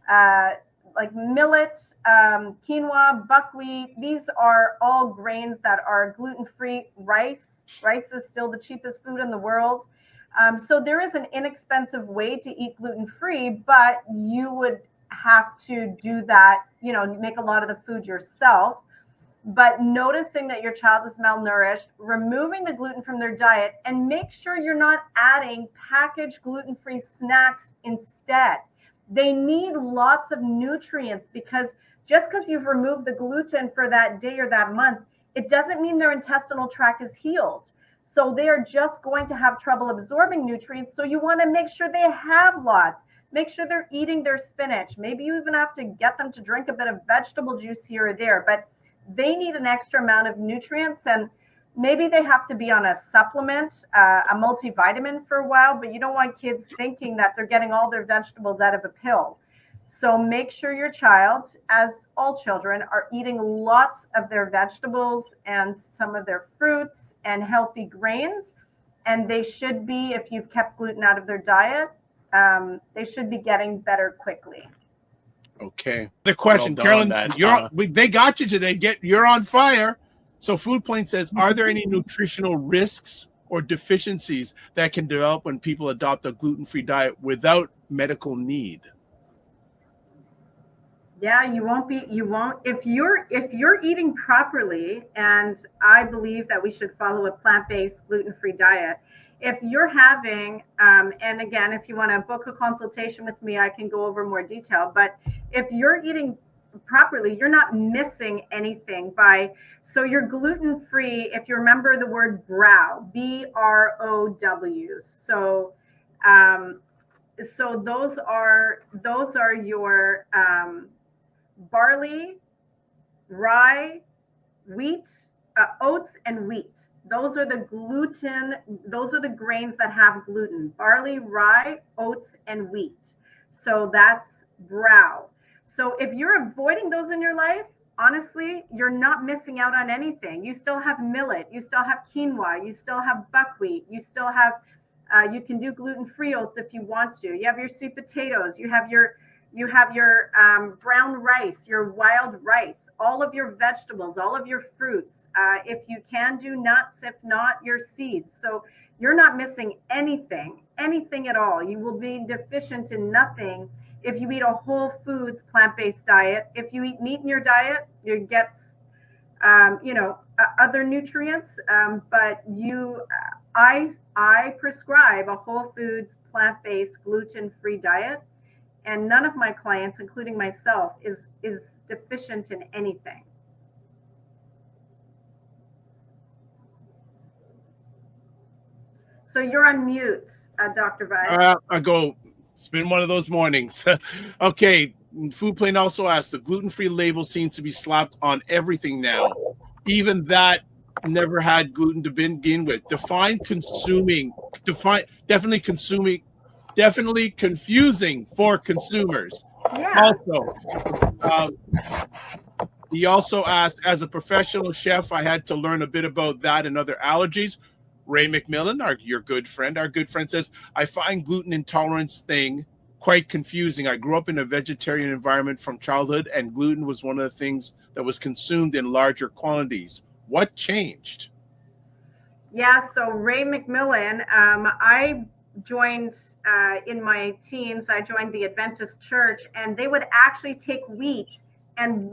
like millet, quinoa, buckwheat, these are all grains that are gluten-free. Rice is still the cheapest food in the world. So there is an inexpensive way to eat gluten-free, but you would have to do that, make a lot of the food yourself. But noticing that your child is malnourished, removing the gluten from their diet, and make sure you're not adding packaged gluten-free snacks instead. They need lots of nutrients, because just because you've removed the gluten for that day or that month, it doesn't mean their intestinal tract is healed. So they are just going to have trouble absorbing nutrients. So you want to make sure they have lots. Make sure they're eating their spinach. Maybe you even have to get them to drink a bit of vegetable juice here or there, but they need an extra amount of nutrients. And maybe they have to be on a supplement, a multivitamin for a while, but you don't want kids thinking that they're getting all their vegetables out of a pill. So make sure your child, as all children, are eating lots of their vegetables and some of their fruits and healthy grains. And they should be, if you've kept gluten out of their diet, they should be getting better quickly. Okay. The question, Well done, Carolyn, they got you today. You're on fire. So Food Plane says, are there any nutritional risks or deficiencies that can develop when people adopt a gluten-free diet without medical need? Yeah, you won't if you're eating properly, and I believe that we should follow a plant-based gluten-free diet. If you're having, and again, if you want to book a consultation with me, I can go over more detail, but if you're eating properly, you're not missing anything so you're gluten-free. If you remember the word brow, BROW. So those are your barley, rye, wheat, oats, and wheat. Those are the grains that have gluten: barley, rye, oats, and wheat. So that's brow. So if you're avoiding those in your life, honestly, you're not missing out on anything. You still have millet, you still have quinoa, you still have buckwheat, you still have, you can do gluten-free oats if you want to. You have your sweet potatoes, you have your brown rice, your wild rice, all of your vegetables, all of your fruits. If you can do nuts, if not, your seeds. So you're not missing anything at all. You will be deficient in nothing if you eat a whole foods plant-based diet. If you eat meat in your diet, you get other nutrients. But I prescribe a whole foods plant-based gluten-free diet. And none of my clients, including myself, is deficient in anything. So you're on mute, Dr. Vibe. It's been one of those mornings. Okay. Food Plane also asked, the gluten-free label seems to be slapped on everything now. Even that never had gluten to begin with. Definitely confusing for consumers. Yeah. Also, he also asked, as a professional chef, I had to learn a bit about that and other allergies. Ray McMillan, our good friend says, I find gluten intolerance thing quite confusing. I grew up in a vegetarian environment from childhood, and gluten was one of the things that was consumed in larger quantities. What changed? Yeah, so Ray McMillan, I joined in my teens, I joined the Adventist church, and they would actually take wheat and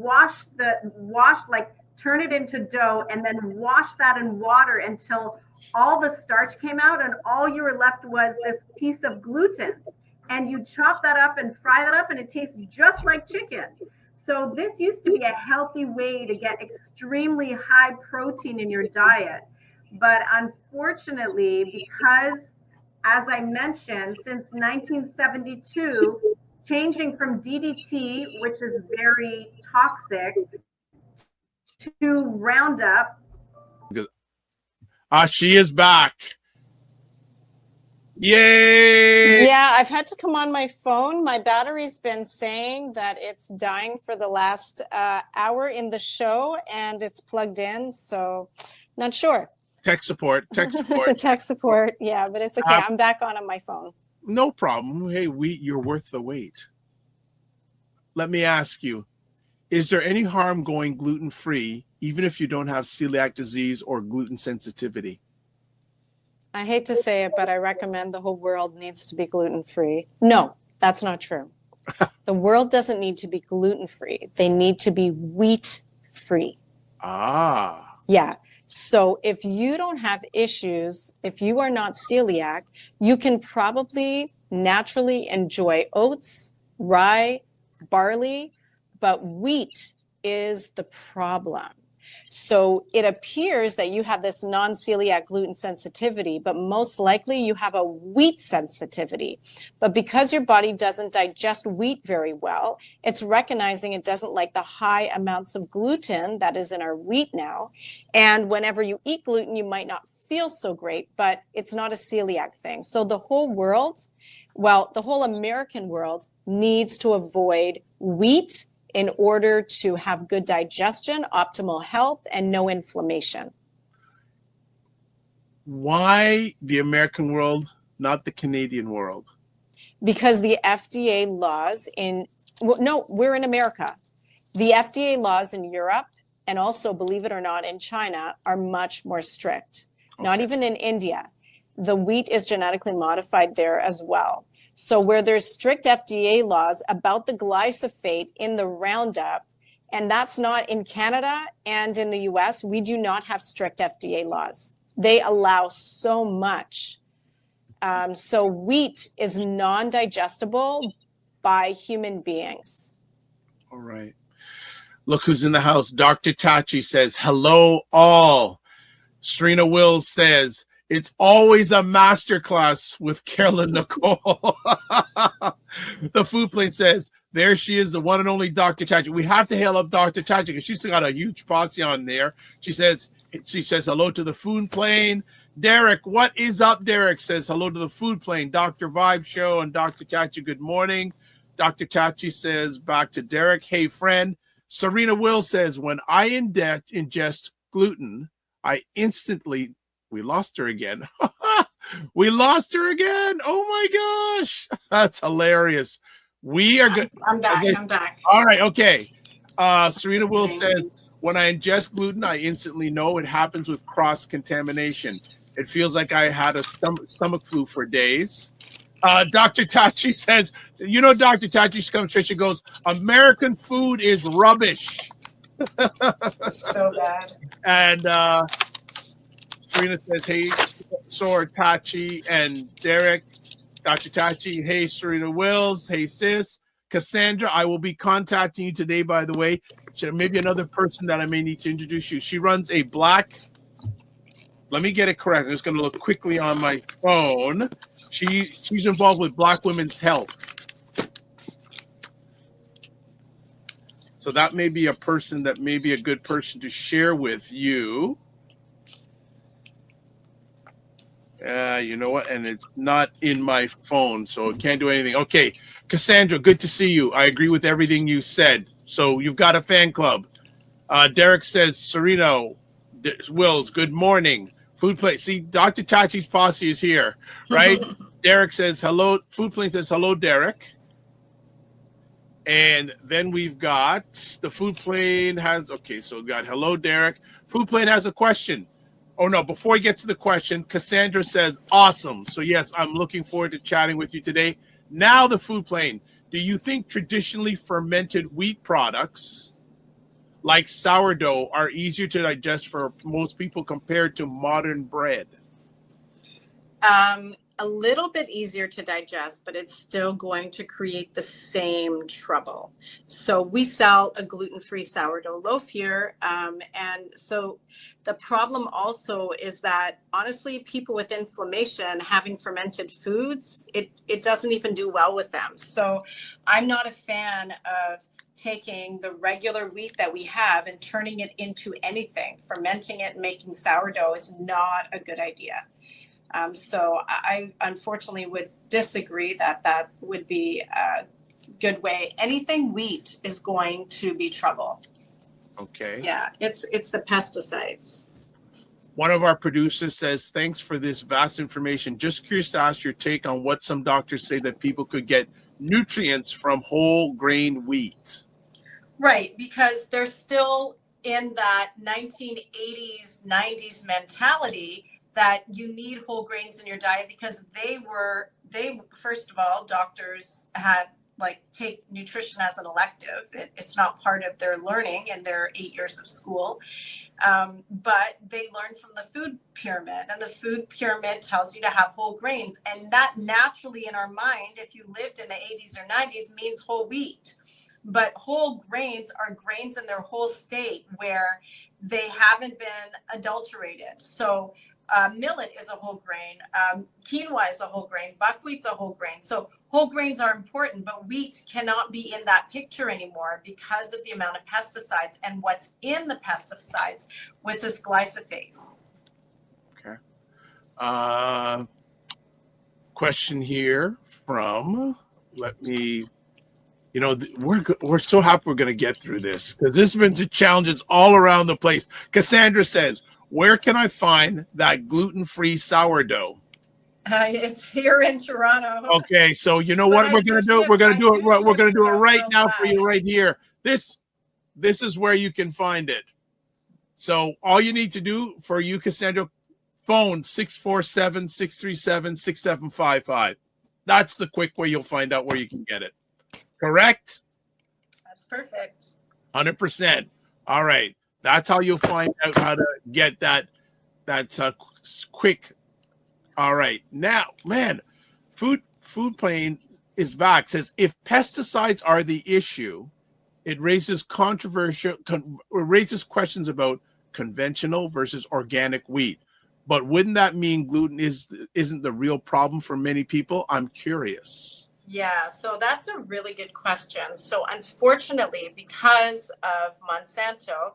turn it into dough and then wash that in water until all the starch came out, and all you were left was this piece of gluten. And you chop that up and fry that up, and it tastes just like chicken. So this used to be a healthy way to get extremely high protein in your diet. But unfortunately, because, as I mentioned, since 1972, changing from DDT, which is very toxic, to Roundup. She is back. Yay! Yeah, I've had to come on my phone. My battery's been saying that it's dying for the last hour in the show, and it's plugged in, so not sure. Tech support. It's a tech support, yeah, but it's okay. I'm back on my phone. No problem. Hey, you're worth the wait. Let me ask you, is there any harm going gluten-free, even if you don't have celiac disease or gluten sensitivity? I hate to say it, but I recommend the whole world needs to be gluten-free. No, that's not true. The world doesn't need to be gluten-free. They need to be wheat-free. Ah. Yeah. So if you don't have issues, if you are not celiac, you can probably naturally enjoy oats, rye, barley, but wheat is the problem. So it appears that you have this non-celiac gluten sensitivity, but most likely you have a wheat sensitivity. But because your body doesn't digest wheat very well, it's recognizing it doesn't like the high amounts of gluten that is in our wheat now. And whenever you eat gluten, you might not feel so great, but it's not a celiac thing. So the whole world, well, the whole American world needs to avoid wheat in order to have good digestion, optimal health, and no inflammation. Why the American world, not the Canadian world? Because the FDA laws no, we're in America. The FDA laws in Europe and also, believe it or not, in China are much more strict. Okay. Not even in India. The wheat is genetically modified there as well. So where there's strict FDA laws about the glyphosate in the Roundup, and that's not in Canada and in the US, we do not have strict FDA laws. They allow so much. So wheat is non-digestible by human beings. All right. Look who's in the house. Dr. Tachi says, hello all. Serena Wills says, it's always a masterclass with Carolyn Nichol. The food plane says, there she is, the one and only Dr. Tachi. We have to hail up Dr. Tachi because she's got a huge posse on there. She says hello to the food plane. Derek, what is up? Derek says hello to the food plane. Dr. Vibe Show and Dr. Tachi, good morning. Dr. Tachi says back to Derek, hey friend. Serena Will says, when I ingest gluten, I instantly, we lost her again. We lost her again. Oh my gosh. That's hilarious. We are good. I'm back. All right. Okay. Serena Will says, when I ingest gluten, I instantly know it happens with cross-contamination. It feels like I had a stomach flu for days. Dr. Tachi says, you know, Dr. Tachi, she comes, she goes, American food is rubbish. So bad. And Serena says, hey, Sora, Tachi, and Derek. Dr. Tachi, hey, Serena Wills, hey, sis. Cassandra, I will be contacting you today, by the way. Maybe another person that I may need to introduce you. She runs a black, let me get it correct. I'm just going to look quickly on my phone. She's involved with Black women's health. So that may be a person that may be a good person to share with you. You know what? And it's not in my phone, so I can't do anything. Okay, Cassandra, good to see you. I agree with everything you said. So you've got a fan club. Derek says, Serena Wills, good morning. Food plate. See, Dr. Tachi's posse is here, right? Derek says hello. Food plane says hello, Derek. And then we've got the food plane has, okay, so we've got hello, Derek. Food plane has a question. Oh, no, before we get to the question, Cassandra says, awesome. So, yes, I'm looking forward to chatting with you today. Now, the food plane. Do you think traditionally fermented wheat products like sourdough are easier to digest for most people compared to modern bread? A little bit easier to digest, but it's still going to create the same trouble. So we sell a gluten-free sourdough loaf here. And so the problem also is that, honestly, people with inflammation having fermented foods, it doesn't even do well with them. So I'm not a fan of taking the regular wheat that we have and turning it into anything. Fermenting it and making sourdough is not a good idea. So I unfortunately would disagree that would be a good way. Anything wheat is going to be trouble. Okay. Yeah, it's the pesticides. One of our producers says, thanks for this vast information. Just curious to ask your take on what some doctors say that people could get nutrients from whole grain wheat. Right, because they're still in that 1980s, 90s mentality that you need whole grains in your diet because they first of all, doctors had take nutrition as an elective. It's not part of their learning in their 8 years of school. But they learned from the food pyramid, and the food pyramid tells you to have whole grains. And that naturally in our mind, if you lived in the 80s or 90s, means whole wheat. But whole grains are grains in their whole state where they haven't been adulterated. So millet is a whole grain, quinoa is a whole grain, buckwheat's a whole grain. So whole grains are important, but wheat cannot be in that picture anymore because of the amount of pesticides and what's in the pesticides with this glyphosate. Okay. Question here from, we're so happy we're going to get through this because there's been challenges all around the place. Cassandra says, where can I find that gluten-free sourdough? It's here in Toronto. Okay, so you know what we're going to do? We're going to do it. We're going to do it right now for you, right here. This is where you can find it. So all you need to do for you, Cassandra, phone 647-637-6755. That's the quick way you'll find out where you can get it. Correct? That's perfect. 100%. All right. That's how you'll find out how to get that quick. All right. Now, man, Food Plane is back. Says if pesticides are the issue, it raises questions about conventional versus organic wheat. But wouldn't that mean gluten isn't the real problem for many people? I'm curious. Yeah, so that's a really good question. So unfortunately, because of Monsanto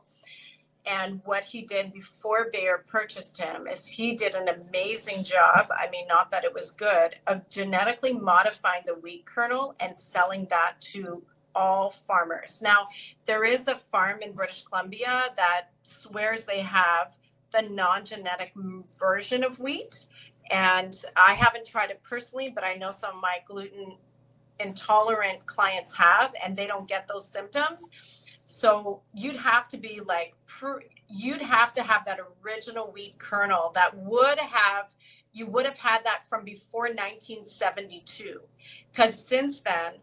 and what he did before Bayer purchased him, is he did an amazing job. I mean, not that it was good, of genetically modifying the wheat kernel and selling that to all farmers. Now, there is a farm in British Columbia that swears they have the non-genetic version of wheat. And I haven't tried it personally, but I know some of my gluten intolerant clients have, and they don't get those symptoms. So you'd have to be like, you'd have to have that original wheat kernel that you would have had that from before 1972. Because since then,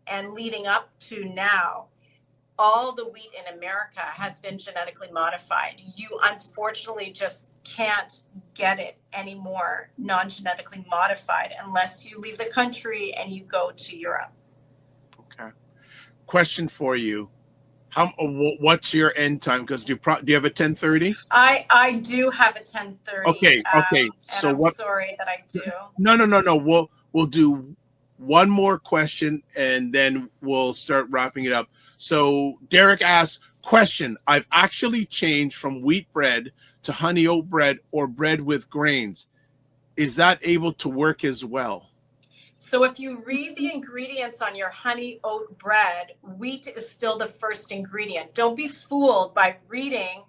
and leading up to now, all the wheat in America has been genetically modified. You unfortunately just can't get it anymore non-genetically modified unless you leave the country and you go to Europe. Okay. Question for you. What's your end time? Because do you have a 10:30? I do have a 10:30. Okay. So I'm sorry that I do. No. We'll do one more question and then we'll start wrapping it up. So Derek asks, question, I've actually changed from wheat bread to honey oat bread or bread with grains. Is that able to work as well? So if you read the ingredients on your honey oat bread, wheat is still the first ingredient. Don't be fooled by reading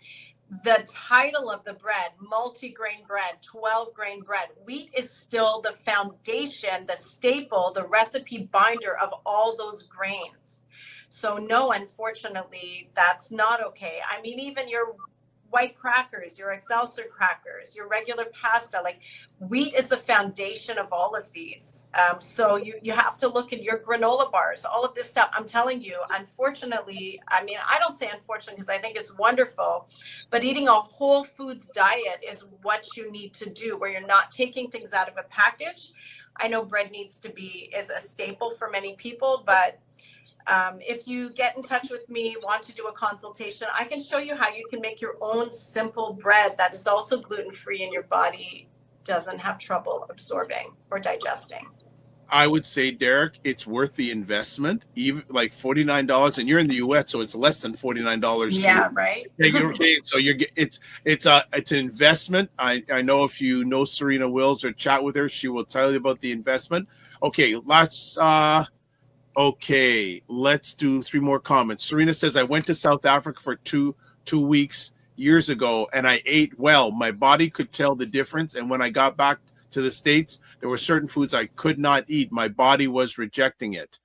the title of the bread, multi-grain bread, 12-grain bread. Wheat is still the foundation, the staple, the recipe binder of all those grains. So no, unfortunately, that's not okay. I mean, even your white crackers, your Excelsior crackers, your regular pasta, like wheat is the foundation of all of these. So you have to look at your granola bars, all of this stuff. I'm telling you, unfortunately, I mean, I don't say unfortunately because I think it's wonderful, but eating a whole foods diet is what you need to do where you're not taking things out of a package. I know bread is a staple for many people, but if you get in touch with me, want to do a consultation, I can show you how you can make your own simple bread that is also gluten-free and your body doesn't have trouble absorbing or digesting. I would say, Derek, it's worth the investment, even like $49, and you're in the US, so it's less than $49. Yeah, right. So it's an investment. I know if you know Serena Wills or chat with her, she will tell you about the investment. Okay, let's do 3 more comments. Serena says, I went to South Africa for two weeks years ago and I ate well. My body could tell the difference. And when I got back to the States, there were certain foods I could not eat. My body was rejecting it.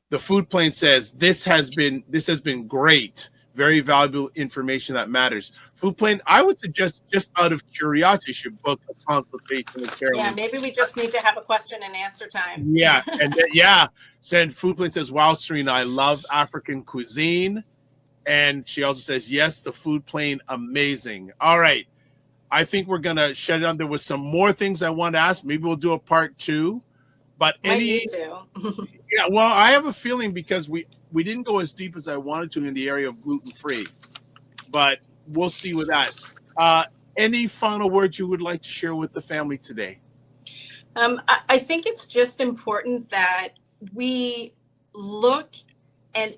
The Food Plane says, this has been great. Very valuable information that matters. Food Plane, I would suggest, just out of curiosity, you should book a consultation with Carolyn. Yeah, maybe we just need to have a question and answer time. Yeah, and then, Food Plane says, wow, Serena, I love African cuisine. And she also says, yes, the Food Plane, amazing. All right. I think we're going to shut it down. There was some more things I want to ask. Maybe we'll do a part 2. But Might any, need to. yeah, well, I have a feeling because we didn't go as deep as I wanted to in the area of gluten-free, but we'll see with that. Any final words you would like to share with the family today? I think it's just important that we look and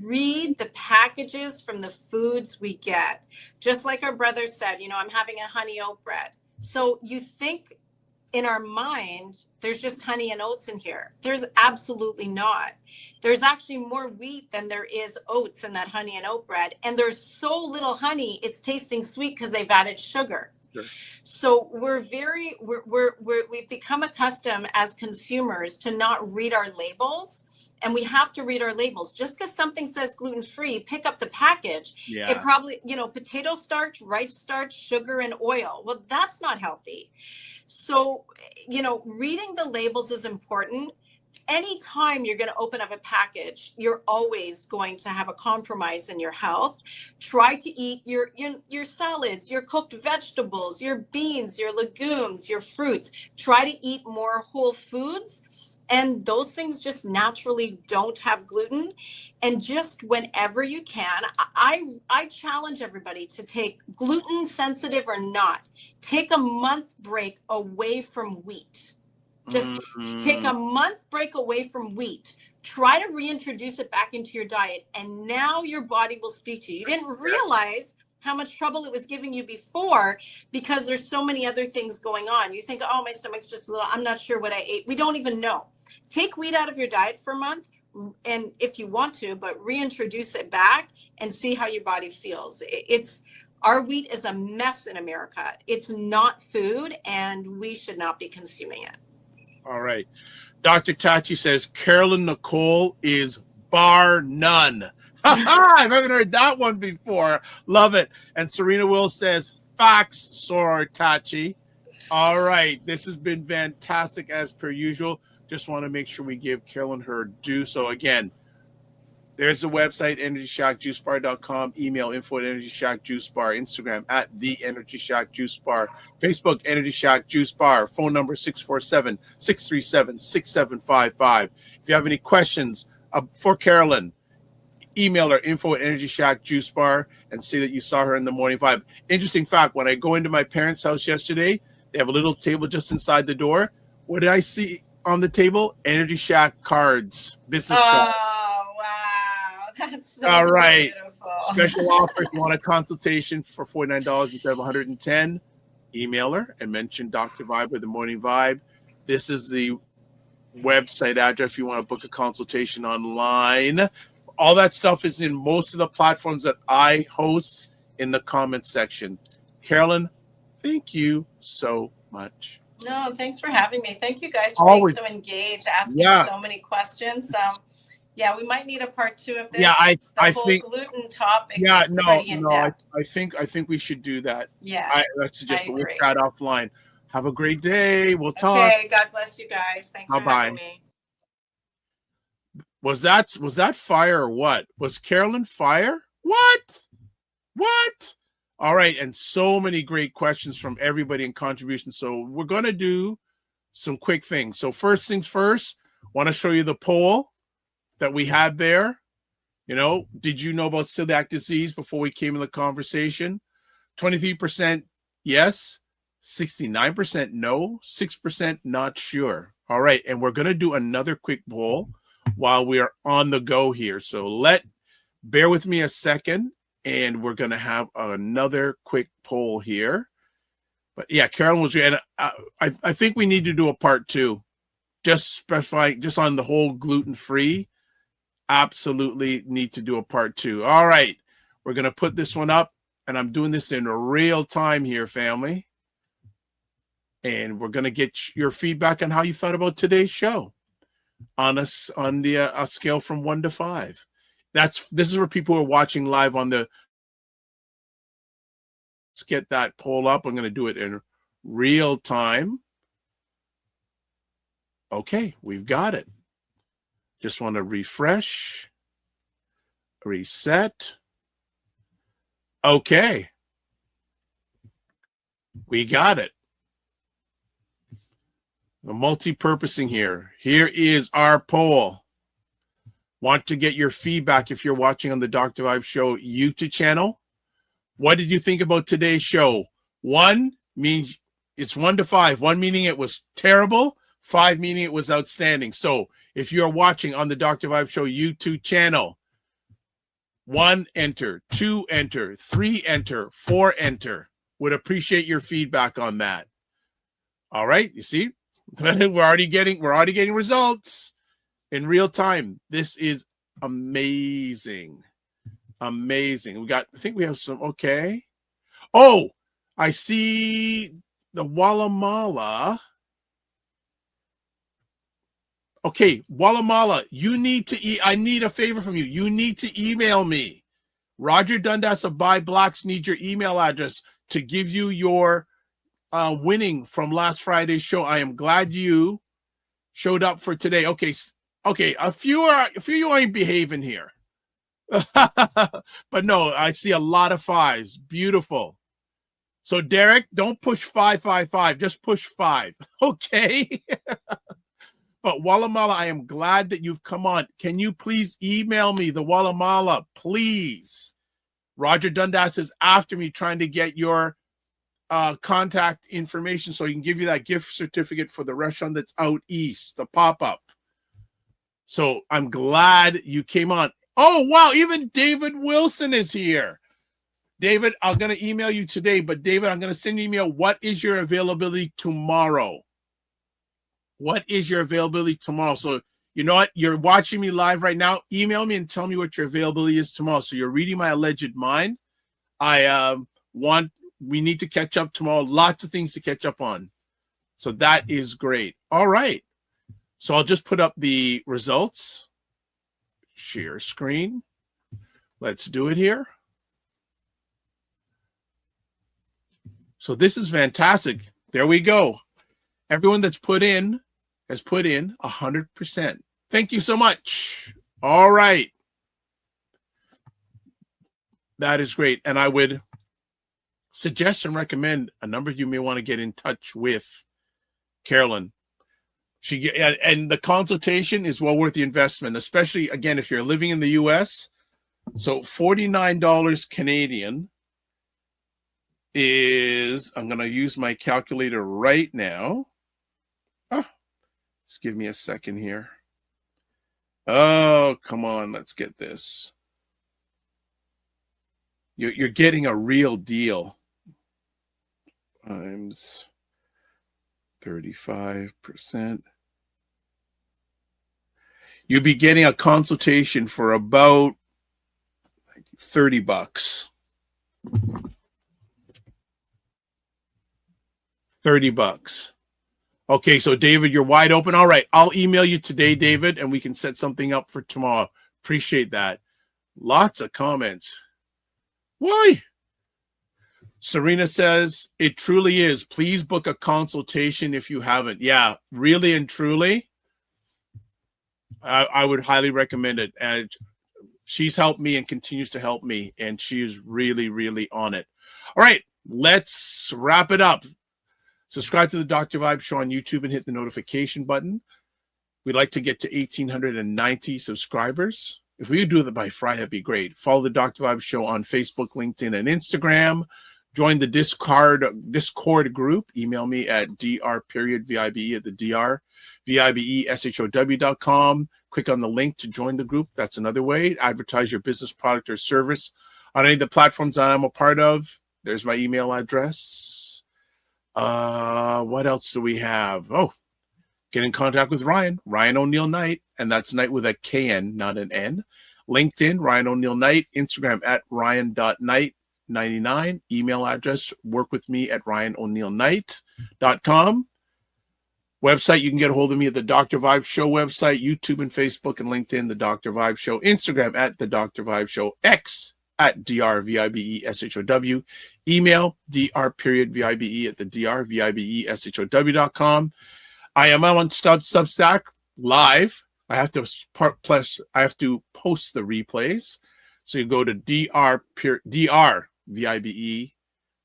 read the packages from the foods we get. Just like our brother said, I'm having a honey oat bread. So you think in our mind, there's just honey and oats in here. There's absolutely not. There's actually more wheat than there is oats in that honey and oat bread. And there's so little honey, it's tasting sweet because they've added sugar. Sure. So we've become accustomed as consumers to not read our labels, and we have to read our labels. Just because something says gluten-free, pick up the package. Yeah. It probably, potato starch, rice starch, sugar, and oil. Well, that's not healthy. So, reading the labels is important. Anytime you're going to open up a package, you're always going to have a compromise in your health. Try to eat your salads, your cooked vegetables, your beans, your legumes, your fruits. Try to eat more whole foods. And those things just naturally don't have gluten. And just whenever you can, I challenge everybody to take, gluten sensitive or not, take a month break away from wheat. Just take a month break away from wheat. Try to reintroduce it back into your diet. And now your body will speak to you. You didn't realize how much trouble it was giving you before because there's so many other things going on. You think, oh, my stomach's just a little, I'm not sure what I ate. We don't even know. Take wheat out of your diet for a month, and if you want to, but reintroduce it back and see how your body feels. Our wheat is a mess in America. It's not food, and we should not be consuming it. All right. Dr. Tachi says Carolyn Nichol is bar none. I haven't heard that one before. Love it. And Serena Will says facts, Sora Tachi. All right. This has been fantastic as per usual. Just want to make sure we give Carolyn her due. So again, there's the website, EnergyShackJuiceBar.com, email info@EnergyShackJuiceBar, Instagram @TheEnergyShackJuiceBar, Facebook Energy Shack Juice Bar, phone number 647-637-6755. If you have any questions for Carolyn, email her info@EnergyShackJuiceBar and say that you saw her in the Morning Vibe. Interesting fact, when I go into my parents' house yesterday, they have a little table just inside the door. What did I see on the table? Energy Shack cards, business cards. That's so all right. beautiful. Special offer if you want a consultation for $49 instead of $110. Email her and mention Dr. Vibe or the Morning Vibe. This is the website address if you want to book a consultation online. All that stuff is in most of the platforms that I host in the comments section. Carolyn, thank you so much. No, thanks for having me. Thank you guys for Always. being so engaged, asking so many questions. Yeah, we might need a part 2 of this. Yeah, I whole think gluten topic. Yeah, is pretty in depth. I think we should do that. Yeah, that's just we'll chat offline. Have a great day. We'll talk. Okay, God bless you guys. Thanks for having me. Was that fire or what? Was Carolyn fire? What? All right, and so many great questions from everybody and contributions. So we're gonna do some quick things. So first things first, want to show you the poll that we had there. Did you know about celiac disease before we came in the conversation? 23% yes, 69% no, 6% not sure. All right, and we're going to do another quick poll while we are on the go here. So bear with me a second, and we're going to have another quick poll here. But yeah, Carolyn was, and I think we need to do a part 2, just specifying just on the whole gluten-free. Absolutely need to do a part 2. All right, we're going to put this one up, and I'm doing this in real time here, family. And we're going to get your feedback on how you thought about today's show on a scale from 1 to 5. This is for people who are watching live on the. Let's get that poll up. I'm going to do it in real time. Okay, we've got it. Just want to refresh, reset. Okay. We got it. We're multi-purposing here. Here is our poll. Want to get your feedback if you're watching on the Dr. Vibe Show YouTube channel. What did you think about today's show? 1 means it's 1 to 5. 1 meaning it was terrible. 5 meaning it was outstanding. So if you're watching on the Dr. Vibe Show YouTube channel, 1 enter, 2 enter, 3 enter, 4 enter. Would appreciate your feedback on that. All right, you see, we're already getting results in real time. This is amazing. Amazing. I think we have some, okay. Oh, I see the Wallamala. Okay, Wallamala, you need to I need a favor from you. You need to email me. Roger Dundas of Buy Blacks needs your email address to give you your winning from last Friday's show. I am glad you showed up for today. Okay, a few you ain't behaving here. But no, I see a lot of 5s. Beautiful. So Derek, don't push 555, just push 5. Okay. But Wallamala, I am glad that you've come on. Can you please email me, the Wallamala, please? Roger Dundas is after me trying to get your contact information so he can give you that gift certificate for the restaurant that's out east, the pop-up. So I'm glad you came on. Oh, wow, even David Wilson is here. David, I'm going to email you today, but David, I'm going to send you an email. What is your availability tomorrow? What is your availability tomorrow? So you know what? You're watching me live right now. Email me and tell me what your availability is tomorrow. So you're reading my alleged mind. We need to catch up tomorrow. Lots of things to catch up on. So that is great. All right. So I'll just put up the results. Share screen. Let's do it here. So this is fantastic. There we go. Everyone that's put in has put in 100%. Thank you so much. All right. That is great. And I would suggest and recommend a number of you may want to get in touch with Carolyn. And the consultation is well worth the investment, especially, again, if you're living in the U.S. So $49 Canadian is, I'm going to use my calculator right now. Just give me a second here. Oh, come on. Let's get this. You're getting a real deal. Times 35%. You'll be getting a consultation for about $30. $30. Okay, so David, you're wide open. All right, I'll email you today, David, and we can set something up for tomorrow. Appreciate that. Lots of comments. Why? Serena says, it truly is. Please book a consultation if you haven't. Yeah, really and truly, I would highly recommend it. And she's helped me and continues to help me, and she is really, really on it. All right, let's wrap it up. Subscribe to the Dr. Vibe Show on YouTube and hit the notification button. We'd like to get to 1,890 subscribers. If we could do that by Friday, that'd be great. Follow the Dr. Vibe Show on Facebook, LinkedIn, and Instagram. Join the Discord group. Email me at dr.vibe at the drvibeshow.com. Click on the link to join the group. That's another way. Advertise your business, product, or service on any of the platforms I'm a part of. There's my email address. What else do we have? Oh, get in contact with Ryan O'Neill Knight, and that's Knight with a KN, not an N. LinkedIn, Ryan O'Neill Knight. Instagram at ryan.knight99. Email address, work with me at ryano'neillknight.com. Website, you can get a hold of me at the Dr. Vibe Show website, YouTube and Facebook and LinkedIn, the Dr. Vibe Show, Instagram at the Dr. Vibe Show, X at drvibeshow, email dr.vibe at the drvibeshow.com. I am on Substack live. I have to post the replays. So you go to drvibeshow.com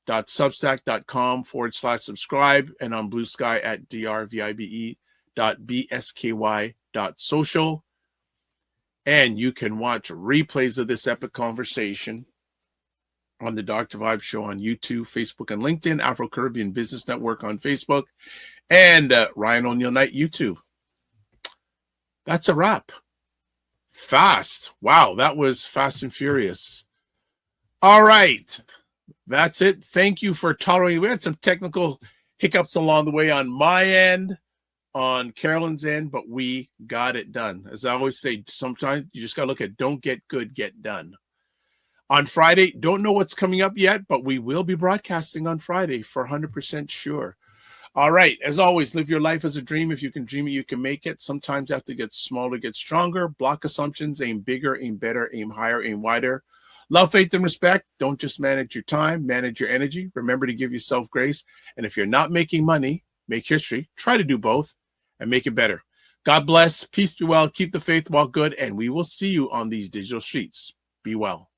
drvibe.substack.com/subscribe and on Blue Sky at drvibe.bsky.social. And you can watch replays of this epic conversation on the Dr. Vibe Show on YouTube, Facebook, and LinkedIn, Afro-Caribbean Business Network on Facebook, and Ryan O'Neill Knight YouTube. That's a wrap. Fast. Wow, that was fast and furious. All right. That's it. Thank you for tolerating. We had some technical hiccups along the way on my end, on Carolyn's end, but we got it done. As I always say, sometimes you just got to look at don't get good, get done. On Friday, don't know what's coming up yet, but we will be broadcasting on Friday for 100% sure. All right. As always, live your life as a dream. If you can dream it, you can make it. Sometimes you have to get smaller, get stronger. Block assumptions, aim bigger, aim better, aim higher, aim wider. Love, faith, and respect. Don't just manage your time, manage your energy. Remember to give yourself grace. And if you're not making money, make history. Try to do both and make it better. God bless. Peace be well. Keep the faith, walk good. And we will see you on these digital streets. Be well.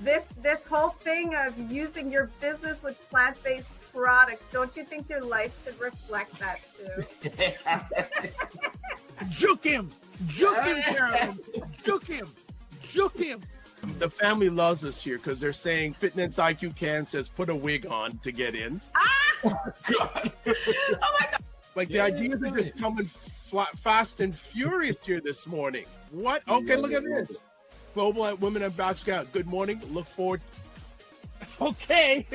This whole thing of using your business with plant-based products, don't you think your life should reflect that too? Juke him, Carolyn. Juke him. The family loves us here because they're saying Fitness IQ Can says put a wig on to get in. Oh my God. Like the ideas are just coming fast and furious here this morning. What? Okay, look at this. Global Women Ambassador. Good morning. Look forward. Okay.